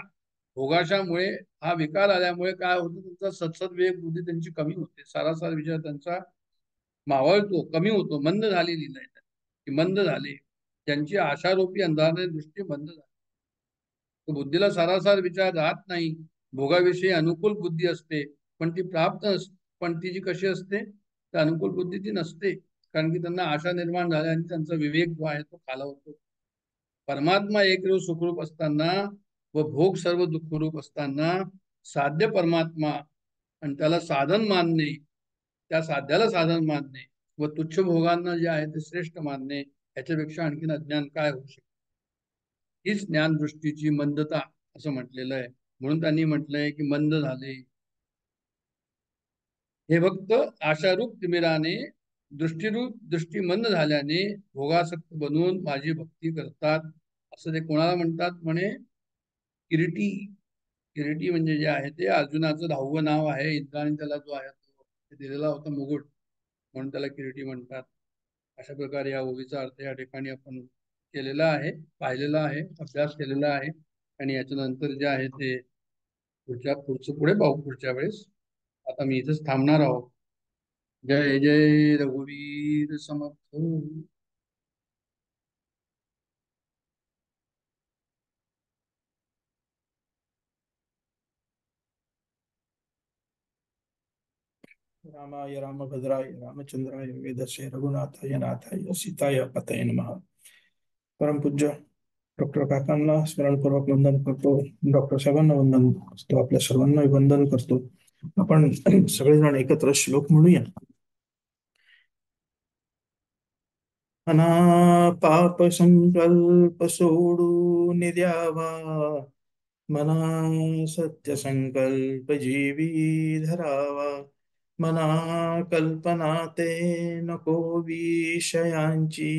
भोगाशामुळे हा विकार आल्यामुळे काय होतं, त्यांचा सत्सद विवेक बुद्धी त्यांची कमी होते, सारासार विचार त्यांचा मावळतो, कमी होतो, मंद झालेली नाही की मंद झाले. त्यांची आशारूपी अंधाराने दृष्टी मंद झाली. तो बुद्धीला सारासार विचार राहत नाही. भोगाविषयी अनुकूल बुद्धी असते, पण ती प्राप्त पण ती जी कशी असते, तर अनुकूल बुद्धी ती नसते, कारण की त्यांना आशा निर्माण झाल्या आणि त्यांचा विवेक जो आहे तो खालावतो. परमात्मा एक रूप सुखरूप असताना व भोग सर्व दुःखरूप असताना साध्य परमात्मा आणि त्याला साधन मानणे, त्या साध्याला साधन मानणे व तुच्छ भोगांना जे आहे ते श्रेष्ठ मानणे, याच्यापेक्षा आणखीन अज्ञान काय होऊ शकते. हीच ज्ञानदृष्टीची मंदता असं म्हटलेलं आहे. म्हणून त्यांनी म्हटलंय की मंद झाले हे भक्त आशारूप तिमिराने, दृष्टी मंद झाल्याने भोगासक्त बनवून माझी भक्ती करतात. असं ते कोणाला म्हणतात म्हणे, किरीटी. किरीटी म्हणजे जे आहे ते अर्जुनाचं 10वं नाव आहे. इंद्राने त्याला जो आहे तो दिलेला होता मुकुट, म्हणून त्याला किरीटी म्हणतात. अशा प्रकारे या ओवीचा अर्थ या ठिकाणी आपण केलेला आहे, पाहिलेला आहे, अभ्यास केलेला आहे. आणि याच्यानंतर जे आहे ते पुढचं पुढे पाहू पुढच्या वेळेस. आता मी इथेच थांबणार आहोत. जय जय रघुवीर समर्थ. रामाय रामभद्राय रामचंद्राय वेदसे रघुनाथाय नाथाय सीताय पतये नमः. परमपूज्य डॉक्टर काकांना स्मरणपूर्वक वंदन करतो. डॉक्टर साहेबांना वंदन करतो. आपल्या सर्वांना वंदन करतो. आपण सगळेजण एकत्र श्लोक म्हणूया. मना पाप संकल्प सोडून द्यावा, मना सत्य संकल्प जीवी धरावा, मना कल्पना ते नको विषयांची,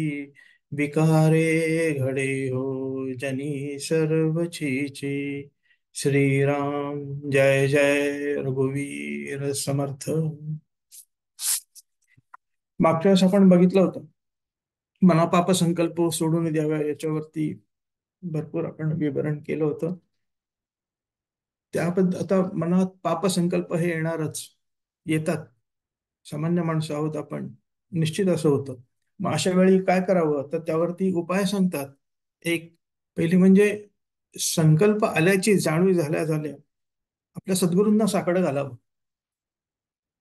विकारे घडे हो जनी सर्वचीची. श्रीराम जय जय रघुवीर समर्थ. मागच्या वेळेस आपण बघितलं होतं, मनापाप संकल्प सोडून द्याव्या, याच्यावरती भरपूर आपण विवरण केलं होतं. त्याबद्दल आता मनात पाप संकल्प हे येणारच, येतात. सामान्य माणसं आहोत आपण, निश्चित असं होतं. मग अशा वेळी काय करावं, तर त्यावरती उपाय सांगतात. एक पहिली म्हणजे संकल्प आल्याची जाणीव झाल्या झाल्या आपल्या सद्गुरूंना साकडं घालावं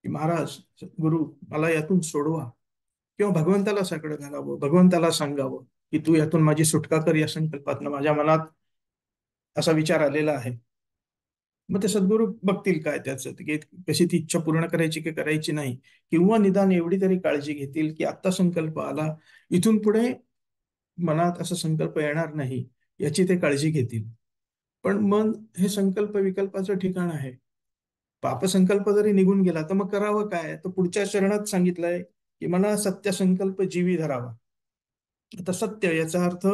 की महाराज, गुरु, मला यातून सोडवा. किंवा भगवंताला साकडं घालावं, भगवंताला सांगावं की तू यातून माझी सुटका कर, या संकल्पातनं माझ्या मनात असा विचार आलेला आहे. मग ते सद्गुरू बघतील काय त्याचं, की कशी ती इच्छा पूर्ण करायची की करायची नाही. किंवा निदान एवढी तरी काळजी घेतील की आत्ता संकल्प आला, इथून पुढे मनात असा संकल्प येणार नाही, याची ते काळजी घेतील. पण मन हे संकल्प विकल्पाचं ठिकाण आहे. पापसंकल्प जरी निघून गेला तर मग करावं काय, तर पुढच्या चरणात सांगितलंय की मला सत्य संकल्प जीवी धरावा. आता सत्य याचा अर्थ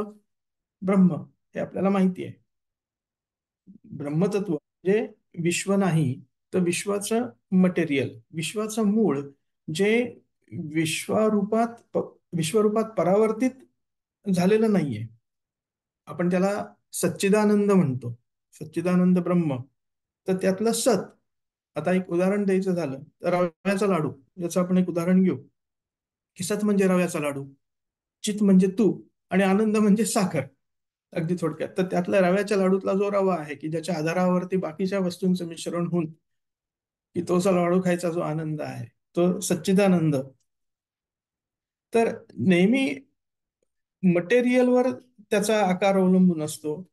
ब्रह्म, हे आपल्याला माहिती आहे. ब्रह्मतत्व म्हणजे विश्व नाही, तर विश्वाचं मटेरियल, विश्वाचं मूळ, जे विश्वरूपात परावर्तित झालेलं नाहीये. आपण त्याला सच्चिदानंद म्हणतो, सच्चिदानंद ब्रह्म. तर त्यातलं सत, आता एक उदाहरण द्यायचं झालं तर रव्याचा लाडू, याचं आपण एक उदाहरण घेऊ. की सत म्हणजे रव्याचा लाडू, चित म्हणजे तूप आणि आनंद म्हणजे साखर, अगदी थोडक्यात. तर त्यातल्या रव्याच्या लाडूतला जो रवा आहे की ज्याच्या आधारावरती बाकीच्या वस्तूंचं मिश्रण होऊन की तोचा लाडू खायचा जो आनंद आहे तो सच्चिदानंद. तर नेहमी मटेरियलवर त्याचा आकार अवलंबून असतो,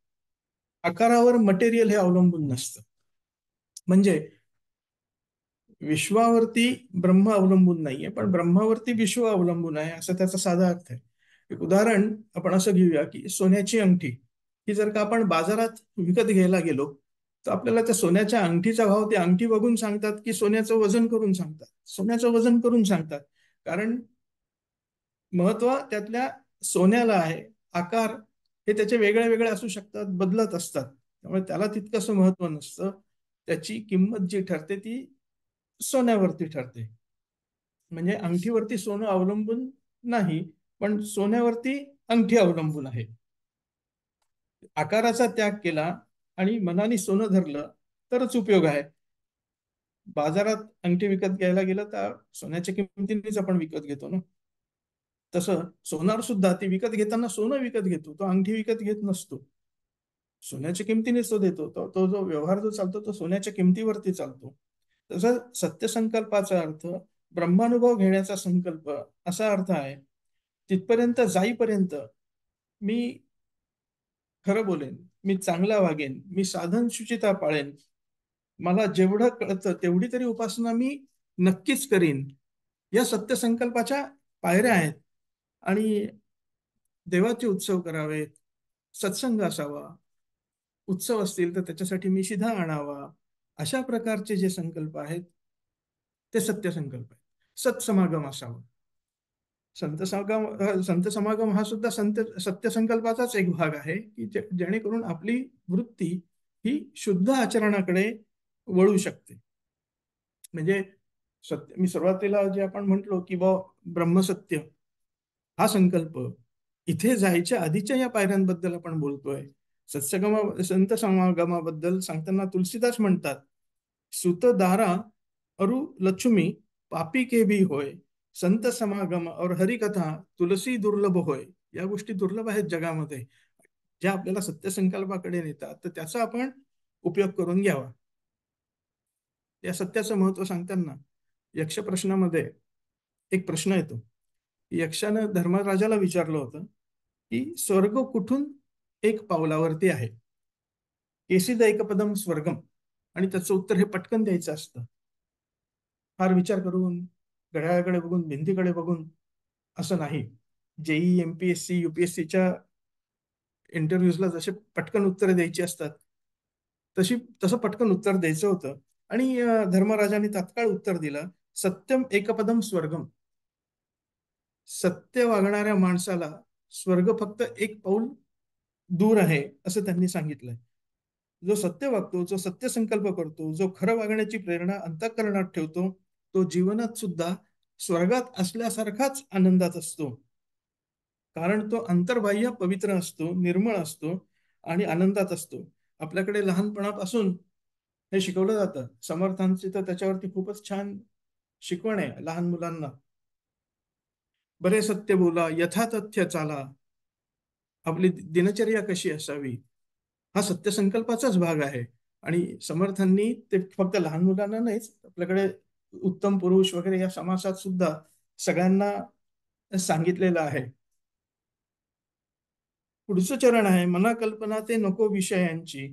आकारावर मटेरियल हे अवलंबून नसतं. म्हणजे विश्वावरती ब्रह्म अवलंबून नाहीये, पण ब्रह्मावरती विश्व अवलंबून आहे, असं त्याचा साधा अर्थ आहे. एक उदाहरण आपण असं घेऊया की सोन्याची अंगठी ही जर का आपण बाजारात विकत घ्यायला गेलो तर आपल्याला त्या सोन्याच्या अंगठीचा भाव, ती अंगठी बघून सांगतात की सोन्याचं वजन करून सांगतात, सोन्याचं वजन करून सांगतात. कारण महत्व त्यातल्या सोन्याला आहे. आकार हे त्याचे वेगळे वेगळे असू शकतात, बदलत असतात, त्यामुळे त्याला तितकंसं महत्व नसतं. त्याची किंमत जी ठरते ती सोन्यावरती ठरते. म्हणजे अंगठीवरती सोनं अवलंबून नाही, पण सोन्यावरती अंगठी अवलंबून आहे. आकाराचा त्याग केला आणि मनाने सोनं धरलं तरच उपयोग आहे. बाजारात अंगठी विकत घ्यायला गेलं तर सोन्याच्या किमतीनेच आपण विकत घेतो ना. तसं सोनार सुद्धा ती विकत घेताना सोनं विकत घेतो, तो अंगठी विकत घेत नसतो. सोन्याच्या किमतीनेच तो देतो. तो जो व्यवहार जो चालतो तो सोन्याच्या किमतीवरती चालतो. तसं सत्यसंकल्पाचा अर्थ ब्रह्मानुभव घेण्याचा संकल्प असा अर्थ आहे. तिथपर्यंत जाईपर्यंत मी खरं बोलेन, मी चांगला वागेन, मी साधन शुचिता पाळेन, मला जेवढं कळतं तेवढी तरी उपासना मी नक्कीच करीन. या सत्यसंकल्पाच्या पायऱ्या आहेत. आणि देवाचे उत्सव करावेत, सत्संग असावा, उत्सव असतील तर त्याच्यासाठी मी शिधा आणावा, अशा प्रकारचे जे संकल्प आहेत ते सत्यसंकल्प आहेत. सत्समागम असावा. संत समागम हा सुद्धा सत्यसंकल्पाचाच एक भाग आहे की जेणेकरून आपली वृत्ती ही शुद्ध आचरणाकडे वळू शकते. म्हणजे मी सुरुवातीला जे आपण म्हटलो की ब्रह्मसत्य हा संकल्प इथे जायच्या आधीच्या या पायऱ्यांबद्दल आपण बोलतोय. संत समागमाबद्दल सांगताना तुलसीदास म्हणतात, सुत दारा अरु लक्ष्मी पापी के भी होय, संत समागम और हरिकथा तुलसी दुर्लभ होय. या गोष्टी दुर्लभ आहेत जगामध्ये, ज्या आपल्याला सत्यसंकल्पाकडे नेतात, तर त्याचा आपण उपयोग करून घ्यावा. या सत्याचं महत्व सांगताना यक्ष प्रश्नामध्ये एक प्रश्न येतो. यक्षानं धर्मराजाला विचारलं होतं की स्वर्ग कुठून एक पावलावरती आहे, केसीद एकपदम स्वर्गम, आणि त्याचं उत्तर हे पटकन द्यायचं असतं. फार विचार करून, घड्याळाकडे बघून, भिंतीकडे बघून असं नाही. जेई, एमपीएससी, युपीएससीच्या इंटरव्ह्यूजला जसे पटकन उत्तरं द्यायची असतात तसं पटकन उत्तर द्यायचं होतं. आणि धर्मराजाने तात्काळ उत्तर दिलं, सत्यम एकपदम स्वर्गम. सत्य वागणाऱ्या माणसाला स्वर्ग फक्त एक पाऊल दूर आहे असं त्यांनी सांगितलंय. जो सत्य वागतो, जो सत्य संकल्प करतो, जो खरं वागण्याची प्रेरणा अंतःकरणात ठेवतो, तो जीवनात सुद्धा स्वर्गात असल्यासारखाच आनंदात असतो. कारण तो अंतर्बाह्य पवित्र असतो, निर्मळ असतो आणि आनंदात असतो. आपल्याकडे लहानपणापासून हे शिकवलं जातं. समर्थांची तर त्याच्यावरती खूपच छान शिकवण आहे लहान मुलांना. बरे सत्य बोला, यथातथ्य चाला, आपली दिनचर्या कशी असावी, हा सत्यसंकल्पाचाच भाग आहे. आणि समर्थांनी ते फक्त लहान मुलांना नाहीच, आपल्याकडे उत्तम पुरुष वगैरे या समासात सुद्धा सगळ्यांना सांगितलेलं आहे. पुढचं चरण आहे, मना कल्पना ते नको विषयांची.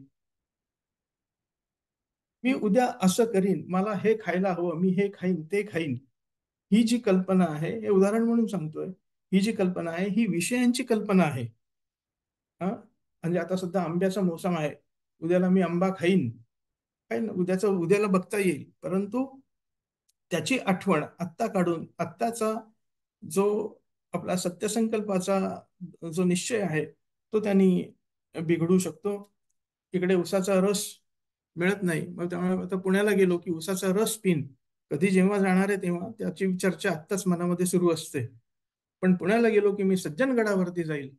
मी उद्या असं करीन, मला हे खायला हवं, मी हे खाईन, ते खाईन, ही जी कल्पना आहे, हे उदाहरण म्हणून सांगतोय, ही जी कल्पना आहे ही विषयांची कल्पना आहे. हा, म्हणजे आता सुद्धा आंब्याचा मोसम आहे, उद्याला मी आंबा खाईन, खाईन, उद्याला बघता येईल, परंतु त्याची आठवण आत्ता काढून आत्ताचा जो आपला सत्यसंकल्पाचा जो निश्चय आहे तो त्यांनी बिघडू शकतो. इकडे उसाचा रस मिळत नाही, मग त्यामुळे आता पुण्याला गेलो की उसाचा रस पिन, कधी जेव्हा जाणार आहे तेव्हा त्याची चर्चा आत्ताच मनामध्ये सुरू असते. पण पुण्याला गेलो की मी सज्जनगडावरती जाईल,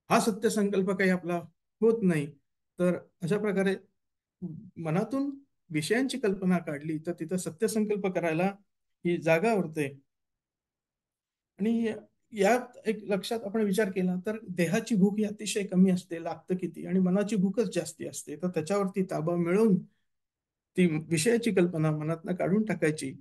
हा सत्यसंकल्प काही आपला होत नाही. तर अशा प्रकारे मनातून विषयांची कल्पना काढली तर तिथं सत्यसंकल्प करायला ही जागा उरते. आणि यात एक लक्षात आपण विचार केला तर देहाची भूक ही अतिशय कमी असते, लागतं किती, आणि मनाची भूकच जास्ती असते. तर त्याच्यावरती ताबा मिळवून ती विषयाची कल्पना मनातनं काढून टाकायची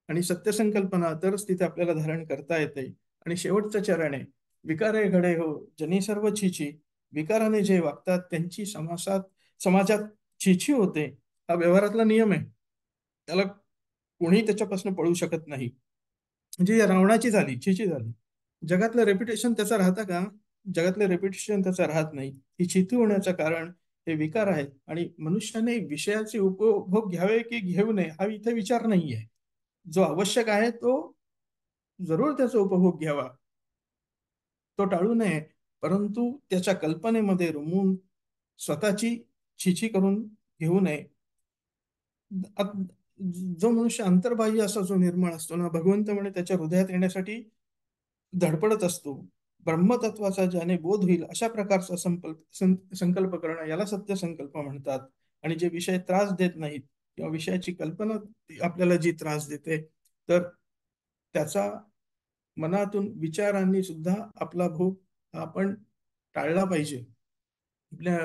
आणि सत्यसंकल्पना तरच तिथे आपल्याला धारण करता येते. आणि शेवटचं चरण आहे, विकारे घडे हो जनी सर्व छीछी, विकाराने जे वागतात त्यांची समाजात छीछी होते. हा व्यवहारातला नियम आहे, त्याला कोणी त्याच्यापासून पळू शकत नाही. म्हणजे या रावणाची झाली, छीछी झाली. जगातलं रेप्युटेशन त्याचं राहतं का? जगातलं रेप्युटेशन त्याचं राहत नाही. ही चिती होण्याचं कारण हे विकार आहेत. आणि मनुष्याने विषयाचे उपभोग घ्यावे की घेऊ नये हा इथे विचार नाहीये. जो आवश्यक आहे तो जरूर त्याचा उपभोग घ्यावा, तो टाळू नये, परंतु त्याच्या कल्पनेमध्ये रमून स्वतःची छिछी करून घेऊ नये. अग- जो मनुष्य अंतर्बाह्य असा जो निर्मळ असतो ना, भगवंत म्हणे त्याच्या हृदयात येण्यासाठी धडपडत असतो. ब्रह्मतत्वाचा ज्याने बोध होईल अशा प्रकारचा संकल्प करणं याला सत्य संकल्प म्हणतात. आणि जे विषय त्रास देत नाहीत किंवा विषयाची कल्पना आपल्याला जी त्रास देते, तर त्याचा मनातून विचारांनी सुद्धा आपला भोग हा आपण टाळला पाहिजे. आपल्या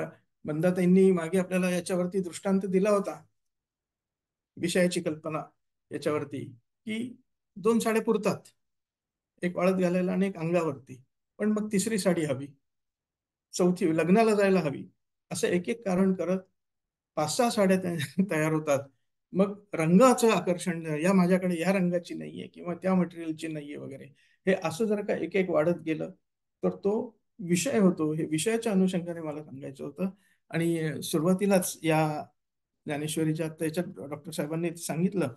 बंदाताईंनी मागे आपल्याला याच्यावरती दृष्टांत दिला होता, विषयाची कल्पना याच्यावरती, की दोन साड्या पुरतात, एक वाळत घालायला आणि एक अंगावरती, पण मग तिसरी साडी हवी, चौथी लग्नाला जायला हवी. असं एक एक कारण करत 5-6 साड्या तयार होतात. मग रंगाचं आकर्षण, या माझ्याकडे या रंगाची नाहीये किंवा त्या मटेरियलची नाहीये वगैरे, हे असं जर का एक एक वाढत गेलं तर तो विषय होतो. हे विषयाच्या अनुषंगाने मला सांगायचं होतं. आणि सुरुवातीलाच या ज्ञानेश्वरीच्या आता याच्यात डॉक्टर साहेबांनी सांगितलं,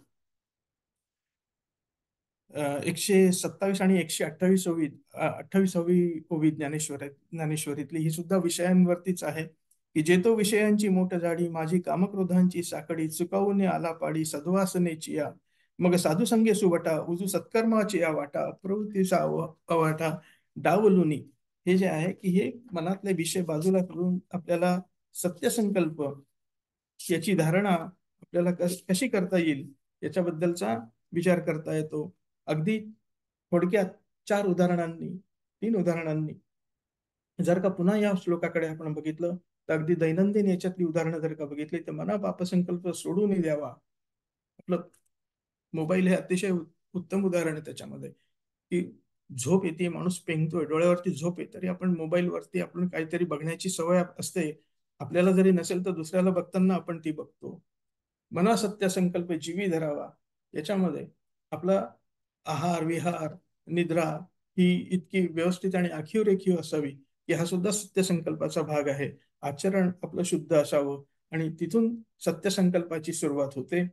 127 आणि 128वी 28वी ओवी ज्ञानेश्वरीतली ही सुद्धा विषयांवरतीच आहे, की जेतो विषयांची मोठ जाडी, माझी कामक्रोधांची साकडी, चुकावून आला पाडी सद्वासनेची या, मग साधू संगे सुवटा, उजू सत्कर्माची या वाटा, प्रवृत्तीचा अवाटा डावलुनी. हे जे आहे की हे मनातले विषय बाजूला करून आपल्याला सत्यसंकल्प याची धारणा आपल्याला कशी करता येईल याच्याबद्दलचा विचार करता येतो. अगदी थोडक्यात 3 उदाहरणांनी जर का पुन्हा या श्लोकाकडे आपण बघितलं, तर अगदी दैनंदिन याच्यातली उदाहरणं जर का बघितली तर मना पापसंकल्प सोडून द्यावा. आपलं मोबाईल हे अतिशय उत्तम उदाहरण आहे त्याच्यामध्ये, की झोप येते, माणूस पेंगतोय, डोळ्यावरती झोप आहे, तरी आपण मोबाईलवरती आपण काहीतरी बघण्याची सवय असते. आपल्याला जरी नसेल तर दुसऱ्याला बघताना आपण ती बघतो. मना सत्य संकल्प जीवी धरावा, याच्यामध्ये आपला आहार विहार निद्रा ही इतकी व्यवस्थित आणि आखीव रेखीव असावी, की हा सुद्धा सत्य संकल्पाचा भाग आहे. आचरण आपलं शुद्ध असावं आणि तिथून सत्य संकल्पाची सुरुवात होते.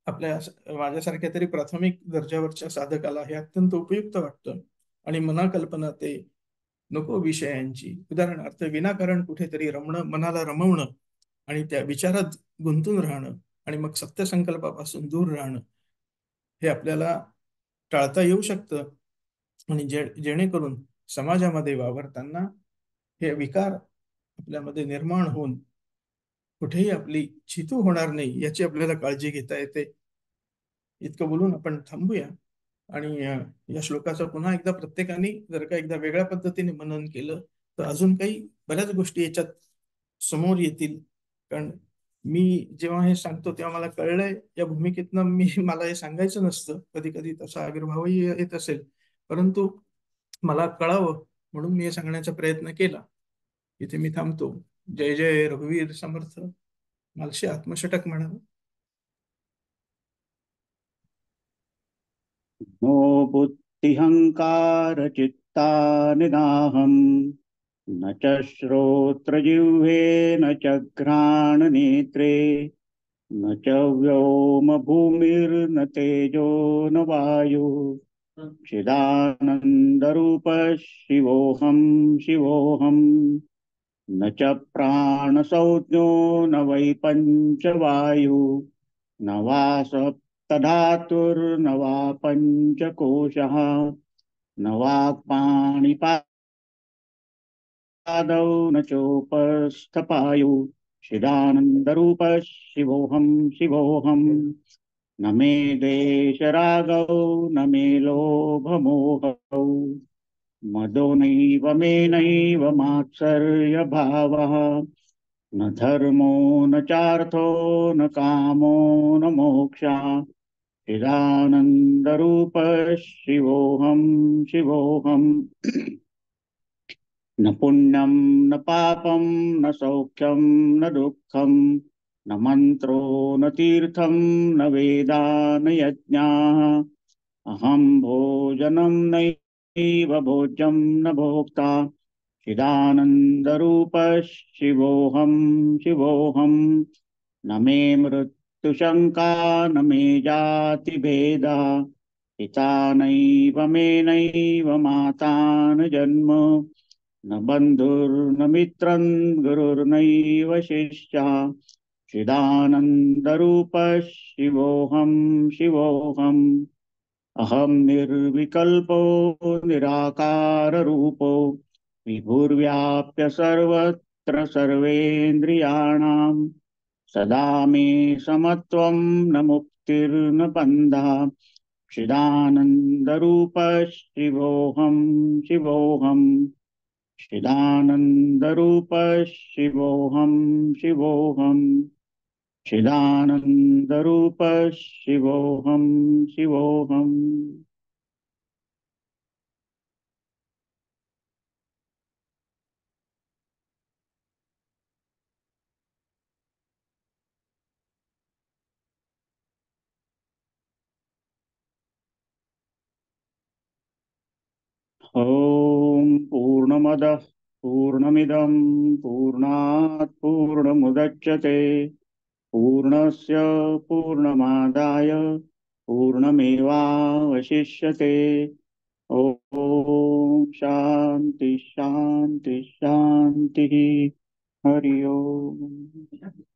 आपल्या माझ्यासारख्या तरी प्राथमिक दर्जावरच्या साधकाला हे अत्यंत उपयुक्त वाटतं. आणि मनाकल्पना ते नको विषयांची, उदाहरणार्थ विनाकारण कुठेतरी मनाला रमवणं आणि त्या विचारात गुंतून राहणं आणि मग सत्यसंकल्पापासून दूर राहणं हे आपल्याला टाळता येऊ शकतं. आणि जेणेकरून समाजामध्ये वावरताना हे विकार आपल्यामध्ये निर्माण होऊन कुठेही आपली चितू होणार नाही याची आपल्याला काळजी घेता येते. इतकं बोलून आपण थांबूया. आणि या श्लोकाचं पुन्हा एकदा प्रत्येकाने जर का एकदा वेगळ्या पद्धतीने मनन केलं तर अजून काही बऱ्याच गोष्टी याच्यात समोर येतील. कारण मी जेव्हा हे सांगतो तेव्हा मला कळलंय या भूमिकेतनं मला हे सांगायचं नसतं, कधी कधी तसा आविर्भावही येत असेल, परंतु मला कळावं म्हणून मी हे सांगण्याचा प्रयत्न केला. इथे मी थांबतो. जय जय रघुवीर समर्थ. मालशी आत्मषटक म्हणावं. नो बुद्धिहंकार चित्ता निदाहम, न च श्रोत्रजिह्वे न च घ्राणनेत्रे, न च व्योम भूमिर्न तेजो न वायु, चिदानंदरूप शिवोऽहं शिवोऽहं, न च प्राणसंज्ञो न वै पंचवायु, न वा सप्तधातुर्न वा पंचकोशः, न वाक्पाणिपादौ न चोपस्थपायु, चिदानन्दरूप शिवोऽहं शिवोऽहम्। न मे द्वेषरागौ न मे लोभमोहौ मदो नैव मे नैव मात्सर्यभावः न धर्मो न चार्थो न कामो न मोक्षः चिदानन्दरूप शिवोऽहं शिवोऽहम् न पुण्यं न पापं न सौख्यं न दुःखं न मन्त्रो न तीर्थं न वेदा न यज्ञाः अहं भोजनं नैव भोज्यं न भोक्ता चिदानन्दरूप शिवोऽहं शिवोऽहं न मे मृत्युशङ्का न मे जातिभेदा पिता नैव मे नैव माता न जन्म न बन्धुर्न मित्रं गुरुर्नैव शिष्यः चिदानन्दरूप शिवोऽहं शिवोऽहम् अहं निर्विकल्पो निराकाररूपो विभुर्व्याप्य सर्वत्र सर्वेन्द्रियाणां सदा मे समत्वं न मुक्तिर्न बन्धः चिदानन्दरूप शिवोऽहं शिवोऽहम् चिदानन्दरूप शिवोऽहं शिवोऽहम् चिदानन्दरूप शिवोऽहं शिवोऽहम् ॐ पूर्णमदः पूर्णमिदं पूर्णात् पूर्णमुदच्यते पूर्णस्य पूर्णमादाय पूर्णमेवावशिष्यते ॐ शान्ति शान्ति शान्तिः हरि ओम्।